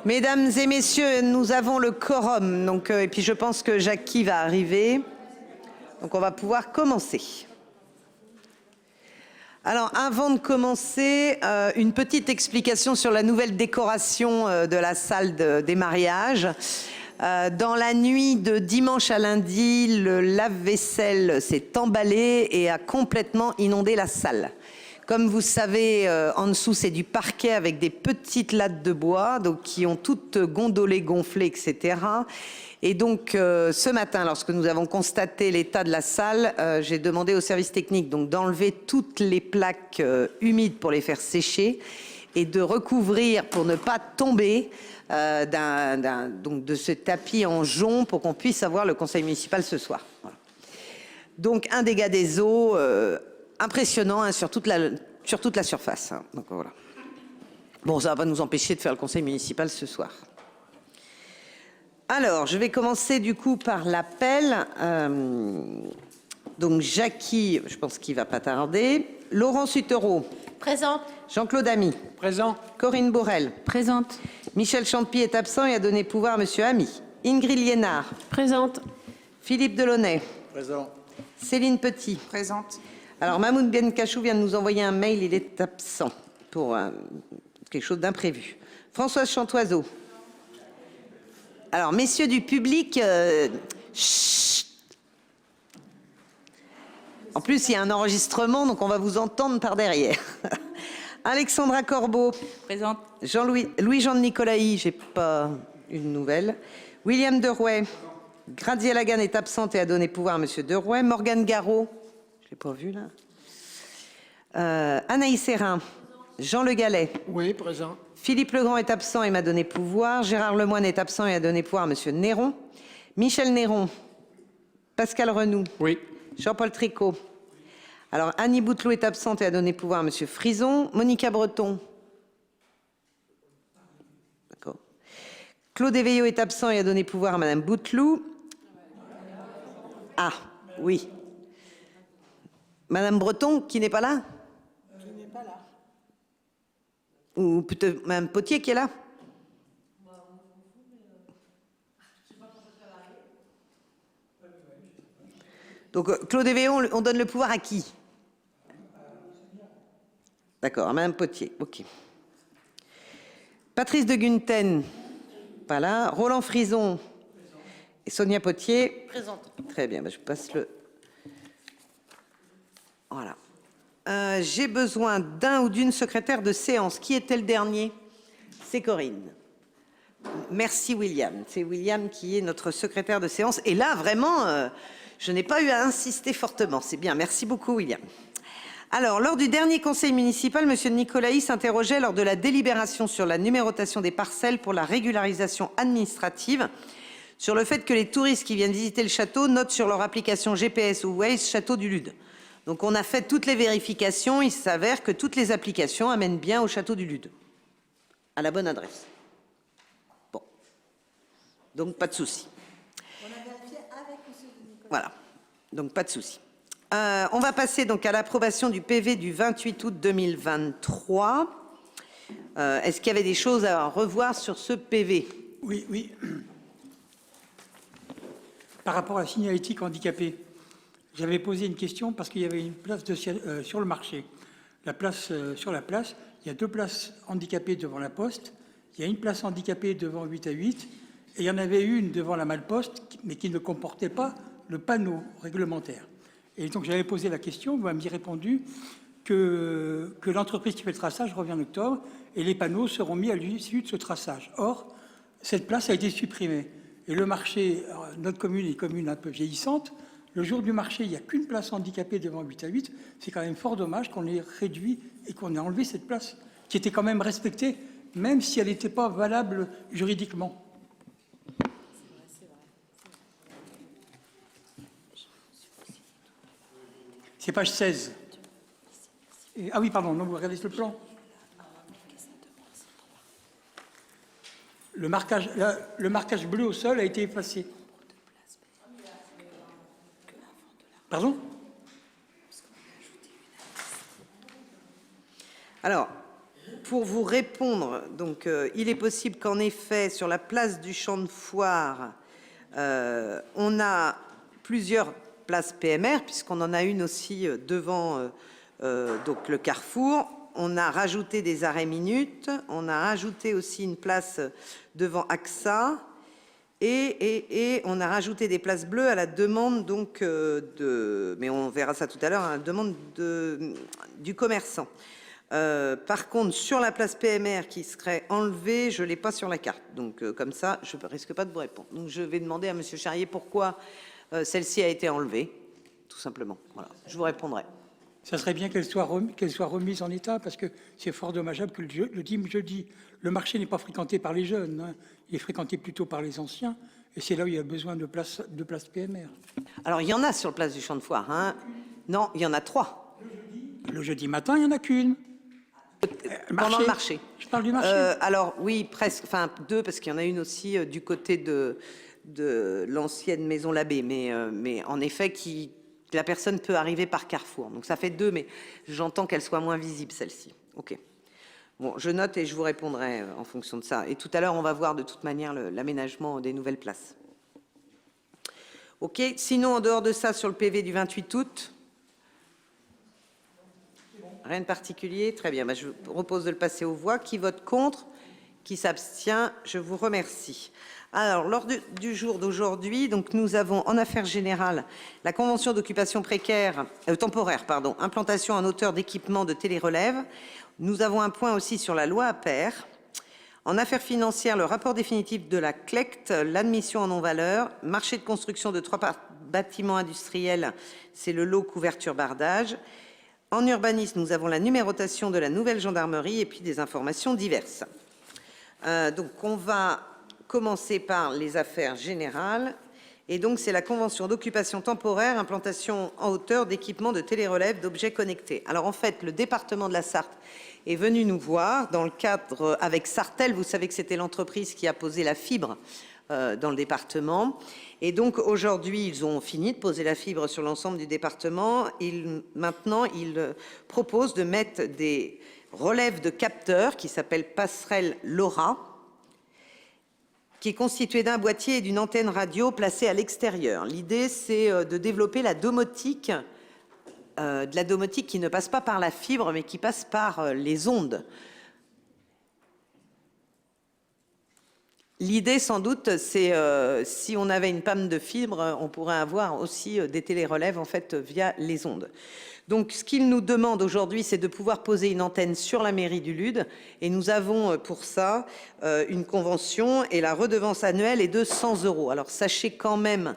Mesdames et messieurs, nous avons le quorum. Donc, et puis je pense que Jackie va arriver. Donc on va pouvoir commencer. Alors avant de commencer, une petite explication sur la nouvelle décoration de la salle des mariages. Dans la nuit de dimanche à lundi, le lave-vaisselle s'est emballé et a complètement inondé la salle. Comme vous savez, en dessous, c'est du parquet avec des petites lattes de bois, donc qui ont toutes gondolé, gonflé, etc. Et donc, ce matin, lorsque nous avons constaté l'état de la salle, j'ai demandé au service technique donc d'enlever toutes les plaques humides pour les faire sécher et de recouvrir pour ne pas tomber donc de ce tapis en jonc pour qu'on puisse avoir le conseil municipal ce soir. Voilà. Donc, un dégât des eaux impressionnant hein, sur toute la surface. Hein. Donc, voilà. Bon, ça va pas nous empêcher de faire le conseil municipal ce soir. Alors, je vais commencer du coup par l'appel. Donc, Jackie, je pense qu'il ne va pas tarder. Laurent Sutereau. Présente. Jean-Claude Ami. Présent. Corinne Borel. Présente. Michel Champy est absent et a donné pouvoir à Monsieur Ami. Ingrid Liénard. Présente. Philippe Delaunay. Présent. Céline Petit. Présente. Alors, Mahmoud Benkachou vient de nous envoyer un mail, il est absent pour quelque chose d'imprévu. Françoise Chantoiseau. Alors, messieurs du public, chut. En plus, il y a un enregistrement, donc on va vous entendre par derrière. Alexandra Corbeau. Présente. Louis-Jean de Nicolaï, j'ai pas une nouvelle. William Derouet. Graziella Lagan est absente et a donné pouvoir à Monsieur Derouet. Morgane Garot. Je l'ai pas vu là. Anaïs Sérin. Jean Le Gallet. Oui, présent. Philippe Legrand est absent et m'a donné pouvoir. Gérard Lemoine est absent et a donné pouvoir à Monsieur Néron. Michel Néron. Pascal Renoux. Oui. Jean-Paul Tricot. Alors Annie Bouteloup est absente et a donné pouvoir à Monsieur Frison. Monica Breton. D'accord. Claude Éveillot est absent et a donné pouvoir à Madame Bouteloup. Ah, oui. Madame Breton, qui n'est pas là? Qui n'est pas là. Ou peut-être Madame Potier qui est là? Donc Claude Éveillon, on donne le pouvoir à qui? D'accord, à Madame Potier, ok. Patrice de Gunten, pas là. Roland Frison et Sonia Potier. Présente. Très bien, je passe le... Voilà. J'ai besoin d'un ou d'une secrétaire de séance. Qui était le dernier? C'est Corinne. Merci William. C'est William qui est notre secrétaire de séance. Et là, vraiment, je n'ai pas eu à insister fortement. C'est bien. Merci beaucoup William. Alors, lors du dernier conseil municipal, Monsieur Nicolaï s'interrogeait lors de la délibération sur la numérotation des parcelles pour la régularisation administrative sur le fait que les touristes qui viennent visiter le château notent sur leur application GPS ou Waze Château du Lude. Donc on a fait toutes les vérifications, il s'avère que toutes les applications amènent bien au château du Lude, à la bonne adresse. Bon, donc pas de souci. On a vérifié avec M. Nicolas. Voilà, donc pas de souci. On va passer donc à l'approbation du PV du 28 août 2023. Est-ce qu'il y avait des choses à revoir sur ce PV? Oui. Par rapport à la signalétique handicapée, j'avais posé une question parce qu'il y avait une place sur le marché. Sur la place, il y a 2 places handicapées devant la poste, il y a une place handicapée devant 8 à 8, et il y en avait une devant la malle-poste, mais qui ne comportait pas le panneau réglementaire. Et donc j'avais posé la question, vous m'avez répondu que l'entreprise qui fait le traçage revient en octobre, et les panneaux seront mis à l'issue de ce traçage. Or, cette place a été supprimée. Et le marché, notre commune est une commune un peu vieillissante. Le jour du marché, il n'y a qu'une place handicapée devant 8 à 8. C'est quand même fort dommage qu'on ait réduit et qu'on ait enlevé cette place, qui était quand même respectée, même si elle n'était pas valable juridiquement. C'est page 16. Ah oui, pardon, non, vous regardez sur le plan. Le marquage bleu au sol a été effacé. Pardon? Alors, pour vous répondre, donc, il est possible qu'en effet, sur la place du Champ de Foire, on a plusieurs places PMR, puisqu'on en a une aussi devant donc le Carrefour. On a rajouté des arrêts minutes. On a rajouté aussi une place devant AXA. Et on a rajouté des places bleues à la demande donc mais on verra ça tout à l'heure, à la demande du commerçant. Par contre, sur la place PMR qui serait enlevée, je l'ai pas sur la carte. Donc comme ça, je risque pas de vous répondre. Donc je vais demander à Monsieur Charrier pourquoi celle-ci a été enlevée, tout simplement. Voilà, je vous répondrai. Ça serait bien qu'elle soit remise en état, parce que c'est fort dommageable que le marché n'est pas fréquenté par les jeunes, hein. Il est fréquenté plutôt par les anciens, et c'est là où il y a besoin de places PMR. Alors il y en a sur place du Champ de Foire, hein. Non, il y en a 3. Le jeudi matin, il n'y en a qu'une. Pendant le marché. Je parle du marché. Alors oui, presque, enfin 2, parce qu'il y en a une aussi du côté de l'ancienne Maison Labbé, mais en effet, la personne peut arriver par Carrefour. Donc ça fait 2, mais j'entends qu'elle soit moins visible, celle-ci. OK. Bon, je note et je vous répondrai en fonction de ça. Et tout à l'heure, on va voir de toute manière l'aménagement des nouvelles places. OK. Sinon, en dehors de ça, sur le PV du 28 août, rien de particulier. Très bien. Je vous propose de le passer aux voix. Qui vote contre? Qui s'abstient? Je vous remercie. Alors, l'ordre du jour d'aujourd'hui, donc nous avons en affaires générales la convention d'occupation temporaire, implantation en hauteur d'équipement de télérelève. Nous avons un point aussi sur la loi APER. En affaires financières, le rapport définitif de la CLECT, l'admission en non-valeur, marché de construction de 3 bâtiments industriels, c'est le lot couverture bardage. En urbanisme, nous avons la numérotation de la nouvelle gendarmerie et puis des informations diverses. Donc, on va commencer par les affaires générales. Et donc, c'est la convention d'occupation temporaire, implantation en hauteur d'équipements de télérelève d'objets connectés. Alors, en fait, le département de la Sarthe est venu nous voir dans le cadre avec Sartel. Vous savez que c'était l'entreprise qui a posé la fibre dans le département. Et donc, aujourd'hui, ils ont fini de poser la fibre sur l'ensemble du département. Maintenant, ils proposent de mettre des relèves de capteurs qui s'appellent passerelle LoRa, qui est constitué d'un boîtier et d'une antenne radio placée à l'extérieur. L'idée, c'est de développer la domotique, de la domotique qui ne passe pas par la fibre, mais qui passe par les ondes. L'idée, sans doute, c'est si on avait une panne de fibre, on pourrait avoir aussi des télérelèves en fait via les ondes. Donc, ce qu'ils nous demandent aujourd'hui, c'est de pouvoir poser une antenne sur la mairie du Lude. Et nous avons pour ça une convention et la redevance annuelle est de 100 €. Alors, sachez quand même,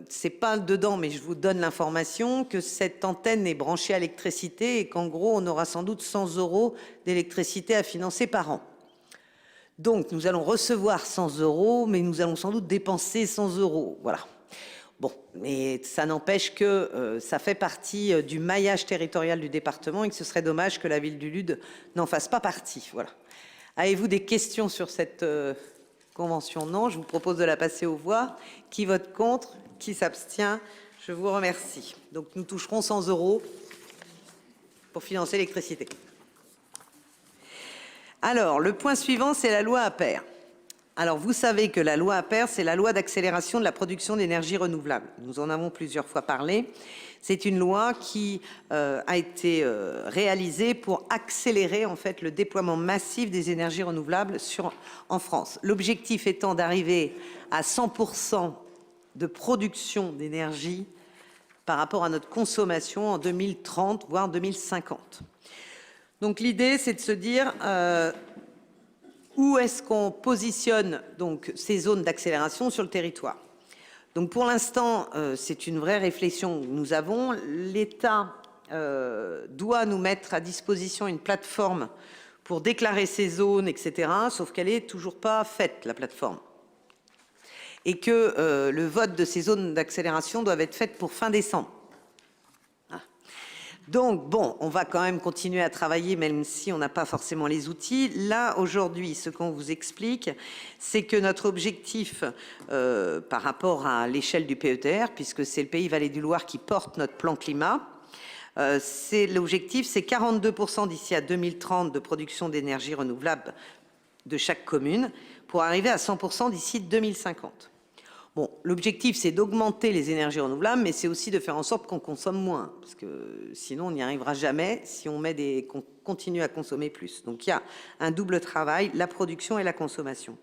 c'est pas dedans, mais je vous donne l'information, que cette antenne est branchée à l'électricité et qu'en gros, on aura sans doute 100 € d'électricité à financer par an. Donc, nous allons recevoir 100 €, mais nous allons sans doute dépenser 100 €. Voilà. Bon, mais ça n'empêche que ça fait partie du maillage territorial du département et que ce serait dommage que la ville du Lude n'en fasse pas partie. Voilà. Avez-vous des questions sur cette convention? Non, je vous propose de la passer aux voix. Qui vote contre? Qui s'abstient? Je vous remercie. Donc nous toucherons 100 € pour financer l'électricité. Alors, le point suivant, c'est la loi APER. Alors, vous savez que la loi APER, c'est la loi d'accélération de la production d'énergie renouvelable. Nous en avons plusieurs fois parlé. C'est une loi qui a été réalisée pour accélérer en fait le déploiement massif des énergies renouvelables en France. L'objectif étant d'arriver à 100% de production d'énergie par rapport à notre consommation en 2030, voire 2050. Donc l'idée, c'est de se dire où est-ce qu'on positionne donc ces zones d'accélération sur le territoire. Donc pour l'instant, c'est une vraie réflexion que nous avons. L'État doit nous mettre à disposition une plateforme pour déclarer ces zones, etc. Sauf qu'elle n'est toujours pas faite, la plateforme. Et que le vote de ces zones d'accélération doit être fait pour fin décembre. Donc, bon, on va quand même continuer à travailler, même si on n'a pas forcément les outils. Là, aujourd'hui, ce qu'on vous explique, c'est que notre objectif, par rapport à l'échelle du PETR, puisque c'est le Pays Vallée du Loir qui porte notre plan climat, L'objectif, c'est 42% d'ici à 2030 de production d'énergie renouvelable de chaque commune pour arriver à 100% d'ici 2050. Bon, l'objectif, c'est d'augmenter les énergies renouvelables, mais c'est aussi de faire en sorte qu'on consomme moins, parce que sinon, on n'y arrivera jamais si on continue à consommer plus. Donc, il y a un double travail, la production et la consommation.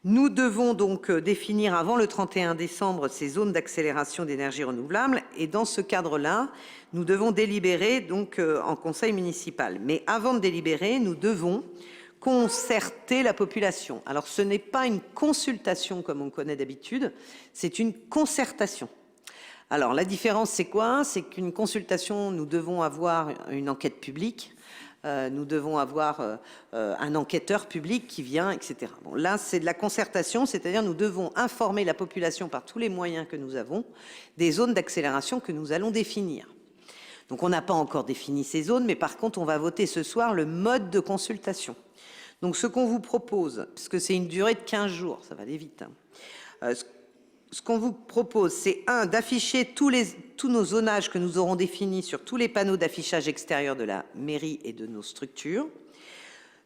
Nous devons donc définir avant le 31 décembre ces zones d'accélération d'énergie renouvelable, et dans ce cadre-là, nous devons délibérer donc en conseil municipal. Mais avant de délibérer, nous devons concerter la population. Alors, ce n'est pas une consultation comme on connaît d'habitude, c'est une concertation. Alors, la différence, c'est quoi? C'est qu'une consultation, nous devons avoir une enquête publique, nous devons avoir un enquêteur public qui vient, etc. Bon, là, c'est de la concertation, c'est-à-dire nous devons informer la population par tous les moyens que nous avons des zones d'accélération que nous allons définir. Donc, on n'a pas encore défini ces zones, mais par contre, on va voter ce soir le mode de consultation. Donc, ce qu'on vous propose, parce que c'est une durée de 15 jours, ça va aller vite, hein. Ce qu'on vous propose, c'est d'afficher tous nos zonages que nous aurons définis sur tous les panneaux d'affichage extérieur de la mairie et de nos structures.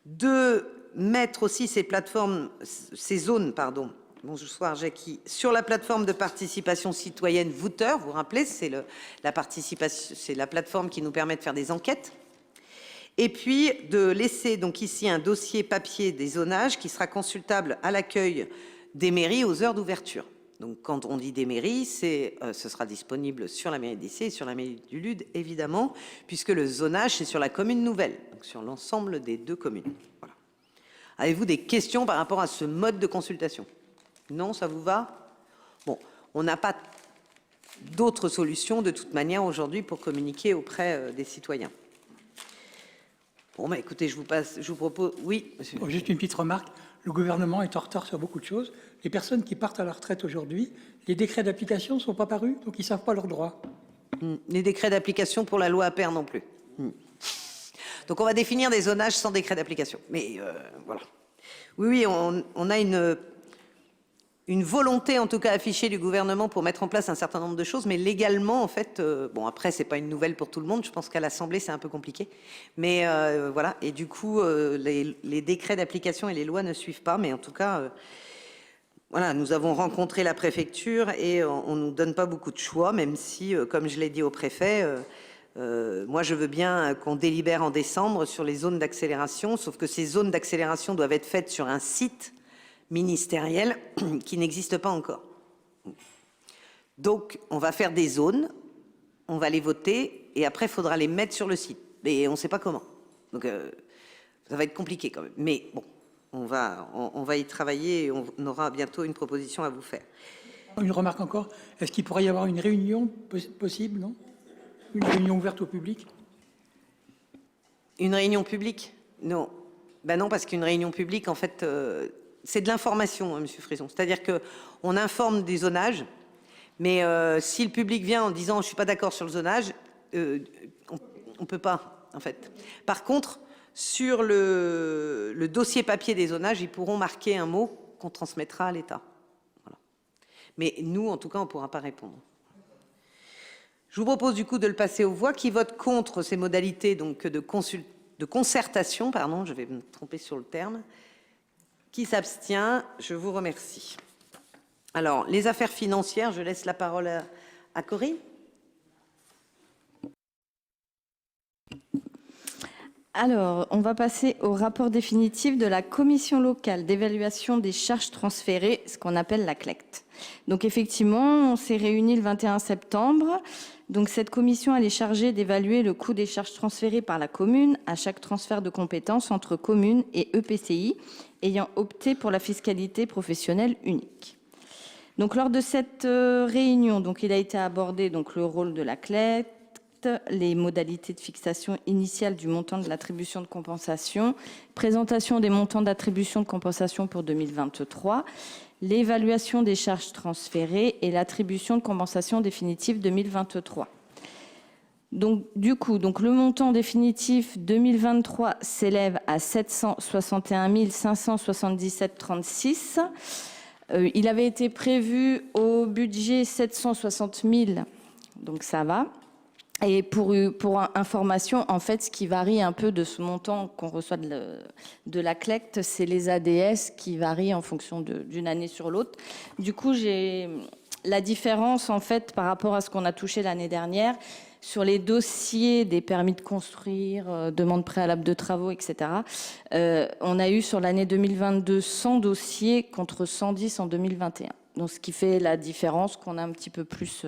De mettre aussi ces zones, bonsoir Jackie, sur la plateforme de participation citoyenne Vouteurs. Vous vous rappelez, c'est la plateforme qui nous permet de faire des enquêtes. Et puis de laisser donc ici un dossier papier des zonages qui sera consultable à l'accueil des mairies aux heures d'ouverture. Donc quand on dit des mairies, ce sera disponible sur la mairie d'Issy et sur la mairie du Lude, évidemment, puisque le zonage, c'est sur la commune nouvelle, donc sur l'ensemble des 2 communes. Voilà. Avez-vous des questions par rapport à ce mode de consultation? Non, ça vous va? Bon, on n'a pas d'autres solutions de toute manière aujourd'hui pour communiquer auprès des citoyens. Bon, bah, écoutez, je vous propose... Oui, monsieur. Juste une petite remarque. Le gouvernement est en retard sur beaucoup de choses. Les personnes qui partent à la retraite aujourd'hui, les décrets d'application ne sont pas parus, donc ils ne savent pas leurs droits. Les décrets d'application pour la loi APER non plus. Donc on va définir des zonages sans décret d'application. Mais voilà. Oui, on a une volonté, en tout cas affichée du gouvernement pour mettre en place un certain nombre de choses, mais légalement, en fait, bon, après, c'est pas une nouvelle pour tout le monde. Je pense qu'à l'Assemblée, c'est un peu compliqué. Mais voilà. Et du coup, les décrets d'application et les lois ne suivent pas. Mais en tout cas, voilà, nous avons rencontré la préfecture et on ne nous donne pas beaucoup de choix, même si, comme je l'ai dit au préfet, moi, je veux bien qu'on délibère en décembre sur les zones d'accélération, sauf que ces zones d'accélération doivent être faites sur un site ministériel qui n'existe pas encore. Donc, on va faire des zones, on va les voter, et après, il faudra les mettre sur le site. Et on ne sait pas comment. Donc, ça va être compliqué quand même. Mais bon, on va y travailler et on aura bientôt une proposition à vous faire. Une remarque encore. Est-ce qu'il pourrait y avoir une réunion possible, non? Une réunion ouverte au public? Une réunion publique? Non. Ben non, parce qu'une réunion publique, en fait... c'est de l'information, hein, Monsieur Frison. C'est-à-dire qu'on informe des zonages, mais si le public vient en disant « je ne suis pas d'accord sur le zonage », on ne peut pas, en fait. Par contre, sur le dossier papier des zonages, ils pourront marquer un mot qu'on transmettra à l'État. Voilà. Mais nous, en tout cas, on ne pourra pas répondre. Je vous propose du coup de le passer aux voix. Qui vote contre ces modalités donc, de concertation, pardon, je vais me tromper sur le terme. Qui s'abstient? Je vous remercie. Alors, les affaires financières, je laisse la parole à Corinne. Alors, on va passer au rapport définitif de la commission locale d'évaluation des charges transférées, ce qu'on appelle la CLECT. Donc, effectivement, on s'est réunis le 21 septembre. Donc, cette commission, elle est chargée d'évaluer le coût des charges transférées par la commune à chaque transfert de compétences entre communes et EPCI, ayant opté pour la fiscalité professionnelle unique. Donc, lors de cette réunion, donc, il a été abordé donc, le rôle de la CLECT, les modalités de fixation initiale du montant de l'attribution de compensation, présentation des montants d'attribution de compensation pour 2023, l'évaluation des charges transférées et l'attribution de compensation définitive 2023. Donc, du coup, le montant définitif 2023 s'élève à 761 577,36 €. Il avait été prévu au budget 760 000, donc ça va. Et pour information, en fait, ce qui varie un peu de ce montant qu'on reçoit de la CLECT, c'est les ADS qui varient en fonction d'une année sur l'autre. Du coup, j'ai la différence, en fait, par rapport à ce qu'on a touché l'année dernière, sur les dossiers des permis de construire, demande préalable de travaux, etc. On a eu sur l'année 2022 100 dossiers contre 110 en 2021. Donc, ce qui fait la différence qu'on a un petit peu plus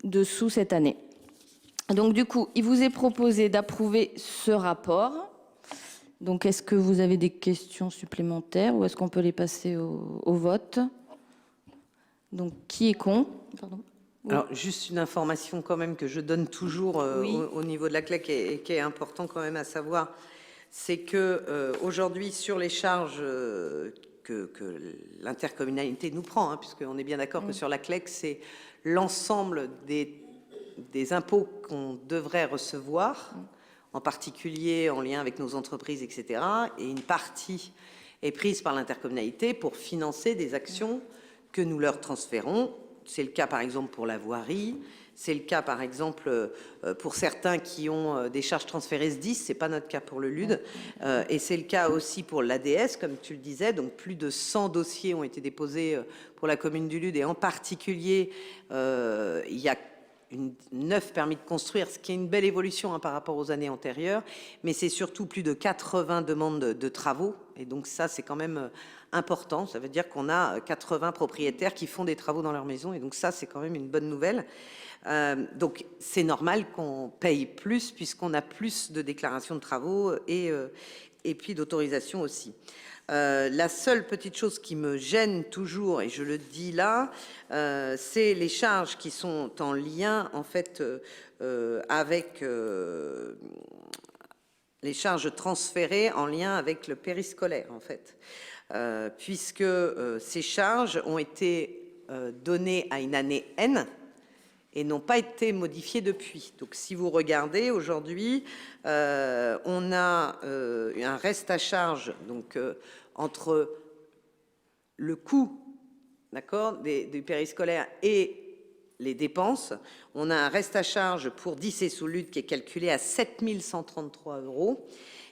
dessous cette année. Donc du coup, il vous est proposé d'approuver ce rapport. Donc est-ce que vous avez des questions supplémentaires ou est-ce qu'on peut les passer au vote? Donc qui est contre? Pardon. Oui. Alors juste une information quand même que je donne toujours Oui. au niveau de la CLEC et qui est important quand même à savoir, c'est que aujourd'hui sur les charges que l'intercommunalité nous prend, hein, puisqu'on est bien d'accord que sur la CLEC, c'est l'ensemble des impôts qu'on devrait recevoir, en particulier en lien avec nos entreprises, etc. Et une partie est prise par l'intercommunalité pour financer des actions que nous leur transférons. C'est le cas par exemple pour la voirie, c'est le cas par exemple pour certains qui ont des charges transférées SDIS, c'est pas notre cas pour le LUD, et c'est le cas aussi pour l'ADS, comme tu le disais. Donc plus de 100 dossiers ont été déposés pour la commune du LUD, et en particulier il y a 9 permis de construire, ce qui est une belle évolution hein, par rapport aux années antérieures, mais c'est surtout plus de 80 demandes de travaux, et donc ça c'est quand même important. Ça veut dire qu'on a 80 propriétaires qui font des travaux dans leur maison, et donc ça c'est quand même une bonne nouvelle. Donc c'est normal qu'on paye plus puisqu'on a plus de déclarations de travaux et puis d'autorisation aussi. La seule petite chose qui me gêne toujours, et je le dis là, c'est les charges qui sont en lien en fait avec les charges transférées en lien avec le périscolaire en fait, puisque ces charges ont été données à une année N et n'ont pas été modifiées depuis. Donc si vous regardez aujourd'hui, on a un reste à charge donc entre le coût, d'accord, du périscolaire et les dépenses. On a un reste à charge pour 10 et sous LUD qui est calculé à 7 133 €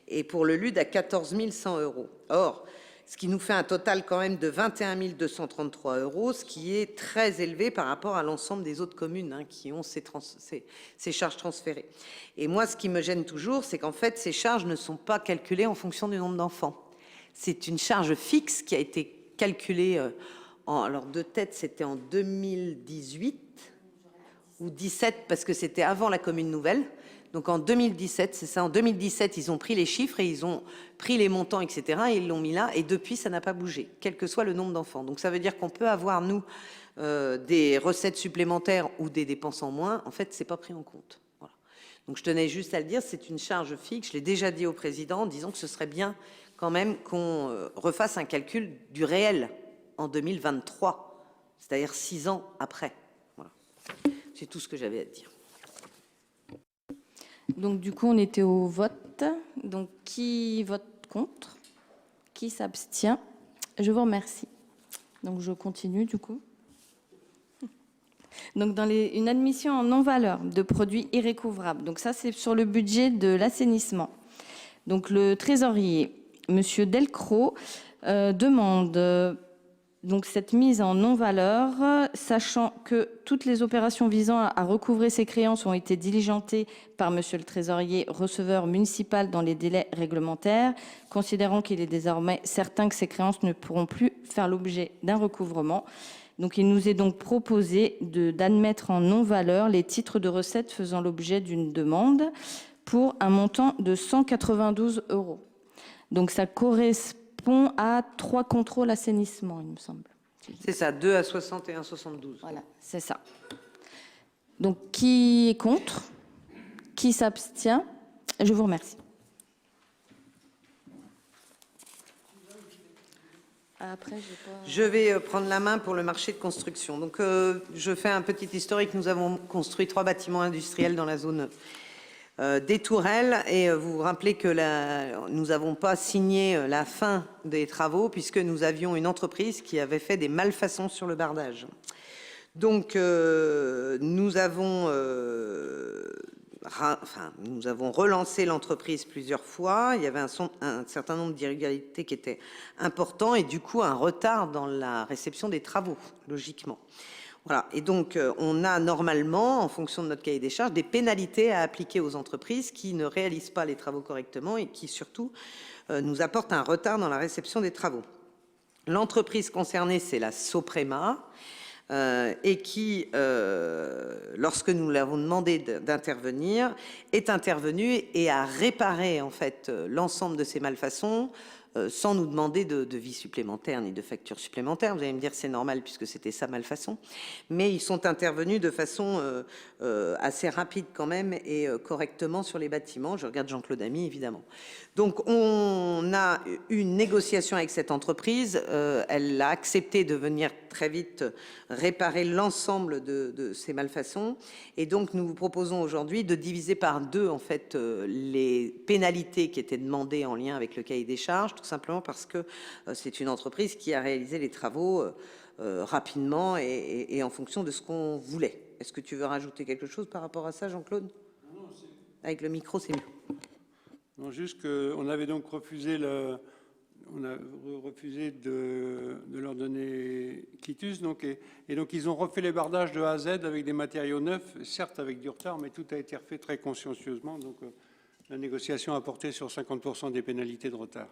et pour le LUD à 14 100 €. Or, ce qui nous fait un total quand même de 21 233 €, ce qui est très élevé par rapport à l'ensemble des autres communes hein, qui ont ces charges transférées. Et moi, ce qui me gêne toujours, c'est qu'en fait, ces charges ne sont pas calculées en fonction du nombre d'enfants. C'est une charge fixe qui a été calculée, alors de tête, c'était en 2018 ou 17, parce que c'était avant la commune nouvelle. Donc en 2017, c'est ça, en 2017, ils ont pris les chiffres et ils ont pris les montants, etc. et ils l'ont mis là. Et depuis, ça n'a pas bougé, quel que soit le nombre d'enfants. Donc ça veut dire qu'on peut avoir, nous, des recettes supplémentaires ou des dépenses en moins. En fait, c'est pas pris en compte. Voilà. Donc je tenais juste à le dire, c'est une charge fixe. Je l'ai déjà dit au président, disons que ce serait bien quand même qu'on refasse un calcul du réel en 2023, c'est-à-dire 6 ans après. Voilà. C'est tout ce que j'avais à dire. Donc du coup, on était au vote. Donc qui vote contre? Qui s'abstient? Je vous remercie. Donc je continue du coup. Donc dans une admission en non-valeur de produits irrécouvrables. Donc ça, c'est sur le budget de l'assainissement. Donc le trésorier, Monsieur Delcros, demande donc cette mise en non-valeur, sachant que toutes les opérations visant à recouvrer ces créances ont été diligentées par Monsieur le Trésorier, receveur municipal dans les délais réglementaires, considérant qu'il est désormais certain que ces créances ne pourront plus faire l'objet d'un recouvrement. Donc il nous est donc proposé d'admettre en non-valeur les titres de recettes faisant l'objet d'une demande pour un montant de 192 €. Donc ça correspond à 3 contrôles assainissement, il me semble. C'est ça, 2 à 60 et 1 72. Voilà, c'est ça. Donc qui est contre? Qui s'abstient? Je vous remercie. Après, je vais prendre la main pour le marché de construction. Donc, je fais un petit historique. Nous avons construit 3 bâtiments industriels dans la zone des Tourelles. Et vous vous rappelez que nous n'avons pas signé la fin des travaux puisque nous avions une entreprise qui avait fait des malfaçons sur le bardage. Donc, nous avons relancé l'entreprise plusieurs fois. Il y avait un certain nombre d'irrégularités qui étaient importants et du coup un retard dans la réception des travaux, logiquement. Voilà. Et donc, on a normalement, en fonction de notre cahier des charges, des pénalités à appliquer aux entreprises qui ne réalisent pas les travaux correctement et qui, surtout, nous apportent un retard dans la réception des travaux. L'entreprise concernée, c'est la Soprema, et qui, lorsque nous l'avons demandé d'intervenir, est intervenue et a réparé, en fait, l'ensemble de ces malfaçons, sans nous demander de vie supplémentaire ni de facture supplémentaire. Vous allez me dire c'est normal puisque c'était sa malfaçon. Mais ils sont intervenus de façon assez rapide quand même et correctement sur les bâtiments. Je regarde Jean-Claude Amy, évidemment. Donc on a eu une négociation avec cette entreprise. Elle a accepté de venir très vite réparer l'ensemble de ces malfaçons. Et donc nous vous proposons aujourd'hui de diviser par 2 en fait les pénalités qui étaient demandées en lien avec le cahier des charges, tout simplement parce que c'est une entreprise qui a réalisé les travaux rapidement et en fonction de ce qu'on voulait. Est-ce que tu veux rajouter quelque chose par rapport à ça, Jean-Claude? Non, avec le micro, c'est mieux. Non, juste qu'on avait donc refusé de leur donner quitus, donc, et donc ils ont refait les bardages de A à Z avec des matériaux neufs, certes avec du retard, mais tout a été refait très consciencieusement. Donc la négociation a porté sur 50% des pénalités de retard.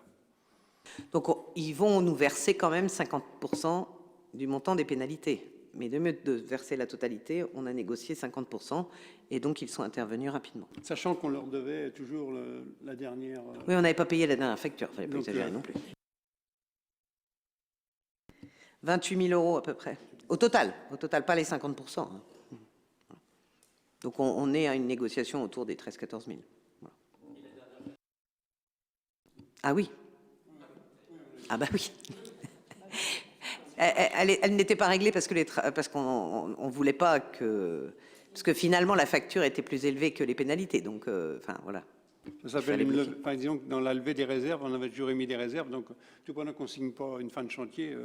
Donc ils vont nous verser quand même 50% du montant des pénalités. Mais de mieux de verser la totalité, on a négocié 50% et donc ils sont intervenus rapidement. Sachant qu'on leur devait toujours la dernière... Oui, on n'avait pas payé la dernière facture, il ne fallait pas exagérer non plus. 28 000 € à peu près. Au total, pas les 50%. Hein. Donc on est à une négociation autour des 13 000 à 14 000. Voilà. Ah oui. Ah bah oui. Elle n'était pas réglée parce qu'on ne voulait pas que... Parce que finalement, la facture était plus élevée que les pénalités. Donc, enfin, voilà. Ça s'appelle, par exemple, dans la levée des réserves, on avait toujours émis des réserves. Donc, tout pendant qu'on ne signe pas une fin de chantier,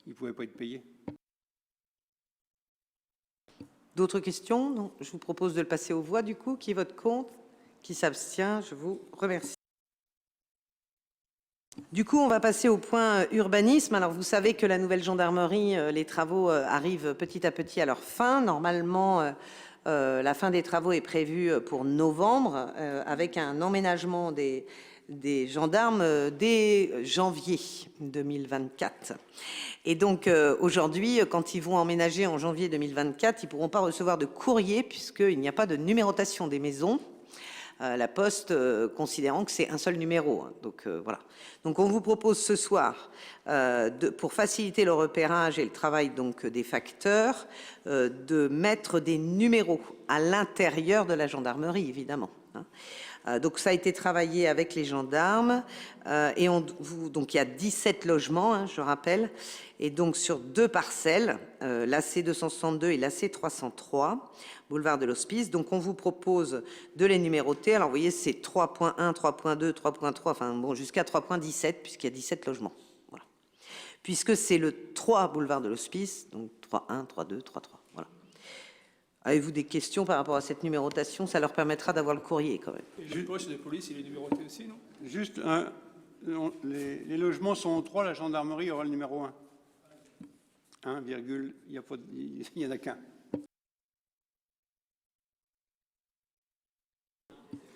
ils ne pouvaient pas être payés. D'autres questions? Non. Je vous propose de le passer aux voix, du coup. Qui vote contre? Qui s'abstient? Je vous remercie. Du coup, on va passer au point urbanisme. Alors, vous savez que la nouvelle gendarmerie, les travaux arrivent petit à petit à leur fin. Normalement, la fin des travaux est prévue pour novembre, avec un emménagement des gendarmes dès janvier 2024. Et donc, aujourd'hui, quand ils vont emménager en janvier 2024, ils ne pourront pas recevoir de courrier puisqu'il n'y a pas de numérotation des maisons. La Poste considérant que c'est un seul numéro. Hein. Donc voilà. Donc on vous propose ce soir, pour faciliter le repérage et le travail donc des facteurs, de mettre des numéros à l'intérieur de la gendarmerie, évidemment. Hein. Donc ça a été travaillé avec les gendarmes et donc il y a 17 logements, hein, je rappelle, et donc sur 2 parcelles, l'AC 262 et l'AC 303, boulevard de l'Hospice. Donc on vous propose de les numéroter. Alors vous voyez, c'est 3.1, 3.2, 3.3, enfin bon, jusqu'à 3.17 puisqu'il y a 17 logements. Voilà. Puisque c'est le 3 boulevard de l'Hospice, donc 3.1, 3.2, 3.3. Voilà. Avez-vous des questions par rapport à cette numérotation? Ça leur permettra d'avoir le courrier quand même. Et le poste de police, il est numéroté aussi, non? Juste, les logements sont au 3, la gendarmerie aura le numéro 1. 1, il n'y en a qu'un.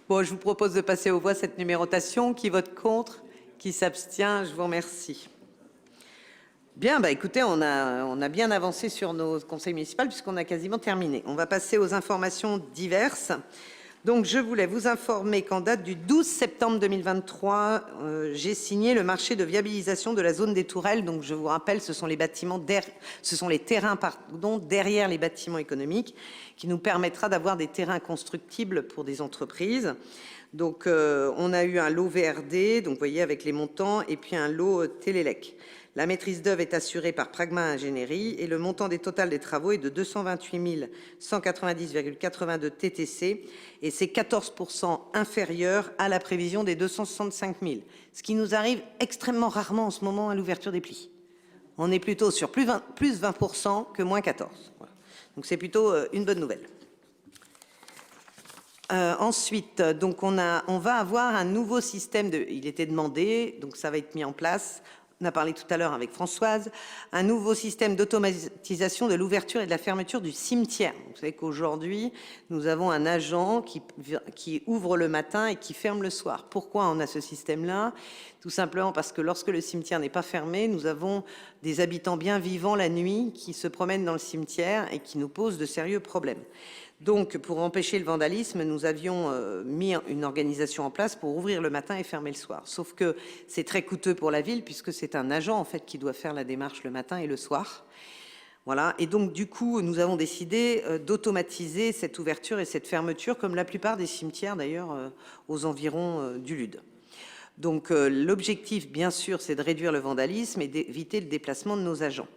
Bon, je vous propose de passer aux voix cette numérotation. Qui vote contre? Qui s'abstient? Je vous remercie. Bien, bah écoutez, on a bien avancé sur nos conseils municipaux puisqu'on a quasiment terminé. On va passer aux informations diverses. Donc, je voulais vous informer qu'en date du 12 septembre 2023, j'ai signé le marché de viabilisation de la zone des Tourelles. Donc, je vous rappelle, ce sont les terrains derrière les bâtiments économiques qui nous permettra d'avoir des terrains constructibles pour des entreprises. Donc, on a eu un lot VRD, donc vous voyez avec les montants, et puis un lot Télélec. La maîtrise d'œuvre est assurée par Pragma Ingénierie et le montant des totals des travaux est de 228 190,82 TTC et c'est 14% inférieur à la prévision des 265 000, ce qui nous arrive extrêmement rarement en ce moment à l'ouverture des plis. On est plutôt sur plus 20% que moins 14. Voilà. Donc c'est plutôt une bonne nouvelle. Ensuite, donc on va avoir un nouveau système il était demandé, donc ça va être mis en place. On a parlé tout à l'heure avec Françoise, un nouveau système d'automatisation de l'ouverture et de la fermeture du cimetière. Vous savez qu'aujourd'hui, nous avons un agent qui ouvre le matin et qui ferme le soir. Pourquoi on a ce système-là? Tout simplement parce que lorsque le cimetière n'est pas fermé, nous avons des habitants bien vivants la nuit qui se promènent dans le cimetière et qui nous posent de sérieux problèmes. Donc, pour empêcher le vandalisme, nous avions mis une organisation en place pour ouvrir le matin et fermer le soir. Sauf que c'est très coûteux pour la ville puisque c'est un agent en fait qui doit faire la démarche le matin et le soir. Voilà. Et donc, du coup, nous avons décidé d'automatiser cette ouverture et cette fermeture, comme la plupart des cimetières d'ailleurs aux environs du Lude. Donc, l'objectif, bien sûr, c'est de réduire le vandalisme et d'éviter le déplacement de nos agents.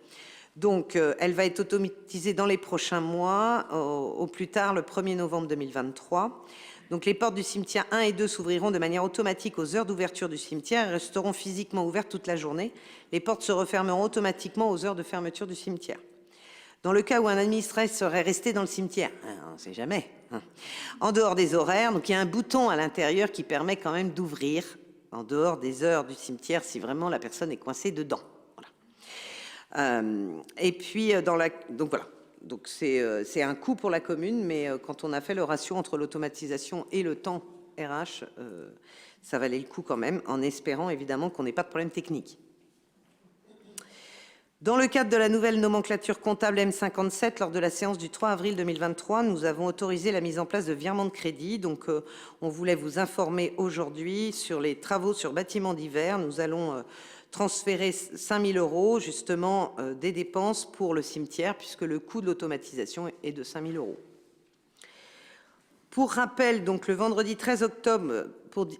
Donc, elle va être automatisée dans les prochains mois, au plus tard le 1er novembre 2023. Donc, les portes du cimetière 1 et 2 s'ouvriront de manière automatique aux heures d'ouverture du cimetière et resteront physiquement ouvertes toute la journée. Les portes se refermeront automatiquement aux heures de fermeture du cimetière. Dans le cas où un administré serait resté dans le cimetière, on ne sait jamais, en dehors des horaires, donc il y a un bouton à l'intérieur qui permet quand même d'ouvrir en dehors des heures du cimetière si vraiment la personne est coincée dedans. Et puis, donc voilà. Donc c'est un coût pour la commune, mais quand on a fait le ratio entre l'automatisation et le temps RH, ça valait le coup quand même, en espérant évidemment qu'on n'ait pas de problème technique. Dans le cadre de la nouvelle nomenclature comptable M57, lors de la séance du 3 avril 2023, nous avons autorisé la mise en place de virements de crédit. Donc, on voulait vous informer aujourd'hui sur les travaux sur bâtiments divers. Nous allons transférer 5 000 € justement des dépenses pour le cimetière puisque le coût de l'automatisation est de 5 000 €. Pour rappel, donc le vendredi 13 octobre,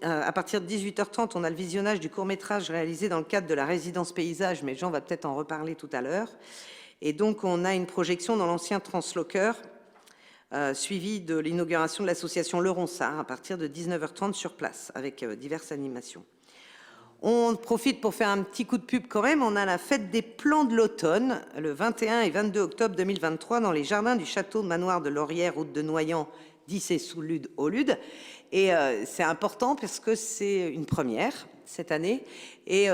à partir de 18h30, on a le visionnage du court-métrage réalisé dans le cadre de la résidence paysage, mais Jean va peut-être en reparler tout à l'heure. Et donc on a une projection dans l'ancien Translocker, suivi de l'inauguration de l'association Le Ronsard à partir de 19h30 sur place, avec diverses animations. On profite pour faire un petit coup de pub quand même. On a la fête des plants de l'automne, le 21 et 22 octobre 2023, dans les jardins du château de Manoir de Laurière, route de Noyant, 10 et sous Lude au Lude. Et c'est important parce que c'est une première cette année. Et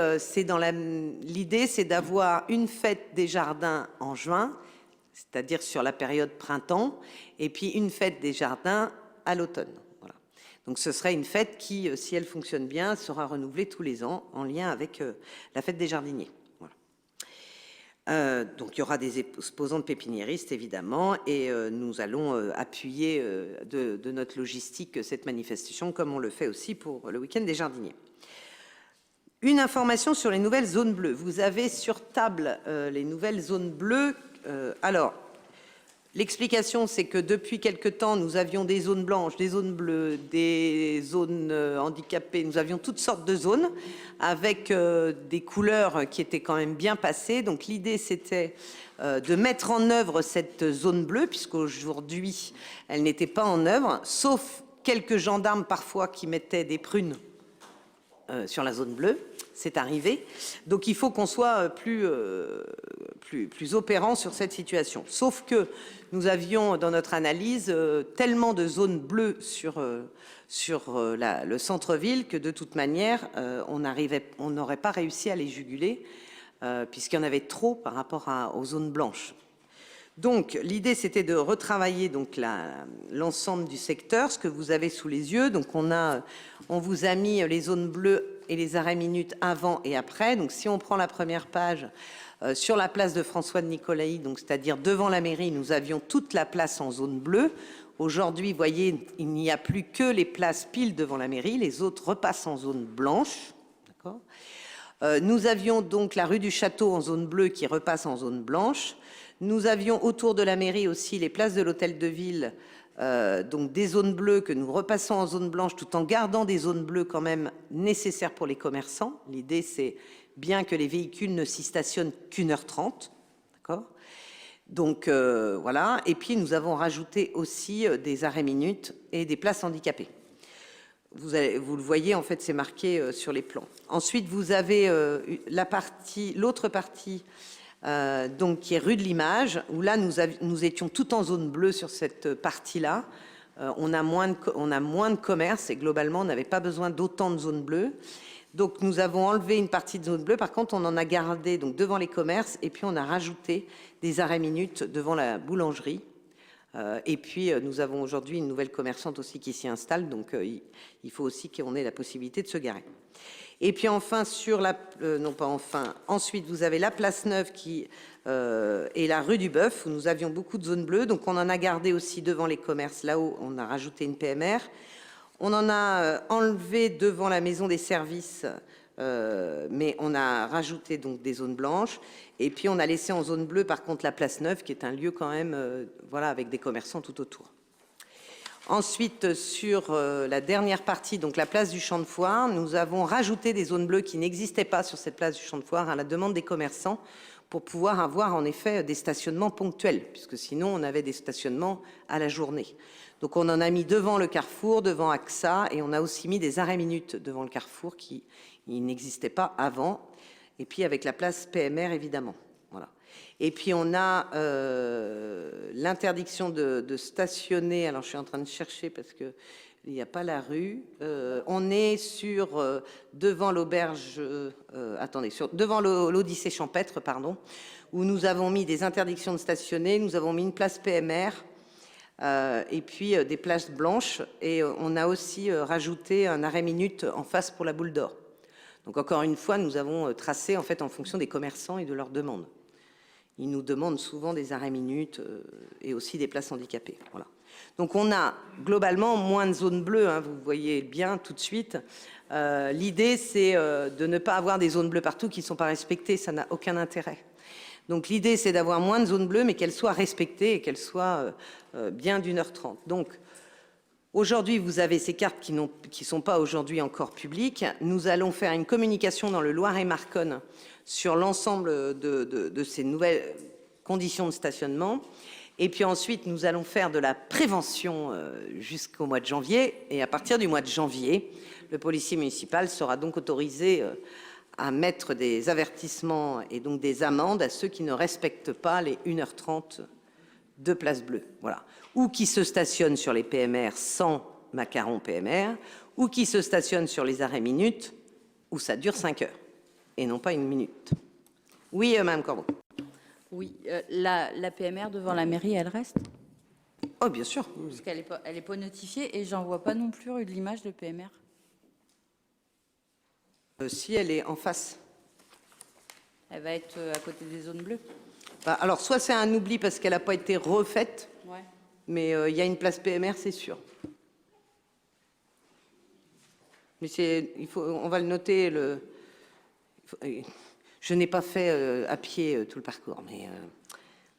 l'idée, c'est d'avoir une fête des jardins en juin, c'est-à-dire sur la période printemps, et puis une fête des jardins à l'automne. Donc ce serait une fête qui, si elle fonctionne bien, sera renouvelée tous les ans en lien avec la fête des jardiniers. Voilà. Donc il y aura des exposants de pépiniéristes évidemment et nous allons appuyer de notre logistique cette manifestation comme on le fait aussi pour le week-end des jardiniers. Une information sur les nouvelles zones bleues. Vous avez sur table les nouvelles zones bleues. Alors, l'explication, c'est que depuis quelque temps, nous avions des zones blanches, des zones bleues, des zones handicapées. Nous avions toutes sortes de zones avec des couleurs qui étaient quand même bien passées. Donc l'idée, c'était de mettre en œuvre cette zone bleue, puisqu'aujourd'hui, elle n'était pas en œuvre, sauf quelques gendarmes parfois qui mettaient des prunes sur la zone bleue. C'est arrivé. Donc il faut qu'on soit plus opérant sur cette situation. Sauf que nous avions dans notre analyse tellement de zones bleues sur le centre-ville que de toute manière, on n'aurait pas réussi à les juguler puisqu'il y en avait trop par rapport aux zones blanches. Donc l'idée c'était de retravailler donc l'ensemble du secteur, ce que vous avez sous les yeux. Donc on vous a mis les zones bleues et les arrêts minutes avant et après. Donc si on prend la première page sur la place de François de Nicolaï, donc c'est-à-dire devant la mairie, nous avions toute la place en zone bleue. Aujourd'hui, vous voyez, il n'y a plus que les places pile devant la mairie, les autres repassent en zone blanche. D'accord ? Nous avions donc la rue du Château en zone bleue qui repasse en zone blanche. Nous avions autour de la mairie aussi les places de l'hôtel de ville, donc des zones bleues que nous repassons en zone blanche tout en gardant des zones bleues quand même nécessaires pour les commerçants. L'idée, c'est bien que les véhicules ne s'y stationnent qu'1h30. D'accord ? Donc voilà. Et puis nous avons rajouté aussi des arrêts minutes et des places handicapées. vous le voyez, en fait, c'est marqué sur les plans. Ensuite, vous avez l'autre partie, donc, qui est rue de l'Image, où là, nous étions tout en zone bleue sur cette partie-là. On a moins de commerce et globalement, on n'avait pas besoin d'autant de zones bleues. Donc, nous avons enlevé une partie de zone bleue. Par contre, on en a gardé donc, devant les commerces et puis on a rajouté des arrêts minutes devant la boulangerie. Et puis, nous avons aujourd'hui une nouvelle commerçante aussi qui s'y installe. Donc, il faut aussi qu'on ait la possibilité de se garer. Et puis, enfin, ensuite, vous avez la place Neuve et la rue du Bœuf, où nous avions beaucoup de zones bleues. Donc, on en a gardé aussi devant les commerces. Là-haut, on a rajouté une PMR. On en a enlevé devant la maison des services, mais on a rajouté donc des zones blanches. Et puis, on a laissé en zone bleue, par contre, la place Neuve, qui est un lieu quand même, voilà, avec des commerçants tout autour. Ensuite, sur la dernière partie, donc la place du Champ de Foire, nous avons rajouté des zones bleues qui n'existaient pas sur cette place du Champ de Foire à la demande des commerçants pour pouvoir avoir en effet des stationnements ponctuels, puisque sinon on avait des stationnements à la journée. Donc on en a mis devant le Carrefour, devant AXA, et on a aussi mis des arrêts minutes devant le Carrefour qui n'existaient pas avant, et puis avec la place PMR évidemment. Voilà. Et puis on a l'interdiction de stationner. Alors je suis en train de chercher parce que il n'y a pas la rue. On est devant l'auberge. Devant l'Odyssée champêtre, pardon, où nous avons mis des interdictions de stationner. Nous avons mis une place PMR et puis des places blanches. Et on a aussi rajouté un arrêt minute en face pour la Boule d'Or. Donc encore une fois, nous avons tracé en fait en fonction des commerçants et de leurs demandes. Ils nous demandent souvent des arrêts minutes et aussi des places handicapées. Voilà. Donc on a globalement moins de zones bleues, hein, vous voyez bien tout de suite. L'idée, c'est de ne pas avoir des zones bleues partout qui ne sont pas respectées, ça n'a aucun intérêt. Donc l'idée, c'est d'avoir moins de zones bleues, mais qu'elles soient respectées et qu'elles soient bien d'1h30. Donc aujourd'hui, vous avez ces cartes qui ne sont pas aujourd'hui encore publiques. Nous allons faire une communication dans le Loir-et-Marconne sur l'ensemble de ces nouvelles conditions de stationnement. Et puis ensuite, nous allons faire de la prévention jusqu'au mois de janvier. Et à partir du mois de janvier, le policier municipal sera donc autorisé à mettre des avertissements et donc des amendes à ceux qui ne respectent pas les 1h30 de place bleue. Voilà. Ou qui se stationnent sur les PMR sans macaron PMR, ou qui se stationnent sur les arrêts minutes, où ça dure 5 heures, et non pas 1 minute. Oui, Mme Corbeau. Oui, la PMR devant la mairie, elle reste? Oh, bien sûr. Parce qu'elle est pas notifiée et j'en vois pas non plus rue de l'Image de PMR. Si elle est en face. Elle va être à côté des zones bleues. Bah, alors, soit c'est un oubli parce qu'elle n'a pas été refaite, Ouais. mais il y a une place PMR, c'est sûr. Mais on va le noter. Je n'ai pas fait à pied tout le parcours, mais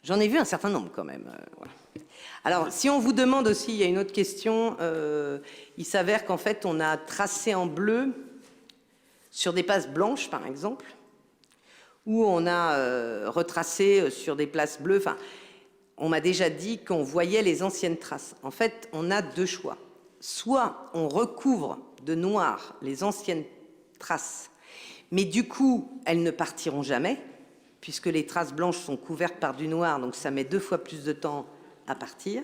j'en ai vu un certain nombre quand même. Voilà. Alors, si on vous demande aussi, il y a une autre question. Il s'avère qu'en fait, on a tracé en bleu sur des places blanches, par exemple, où on a retracé sur des places bleues. Enfin, on m'a déjà dit qu'on voyait les anciennes traces. En fait, on a deux choix. Soit on recouvre de noir les anciennes traces, mais du coup, elles ne partiront jamais, puisque les traces blanches sont couvertes par du noir, donc ça met 2 fois plus de temps à partir.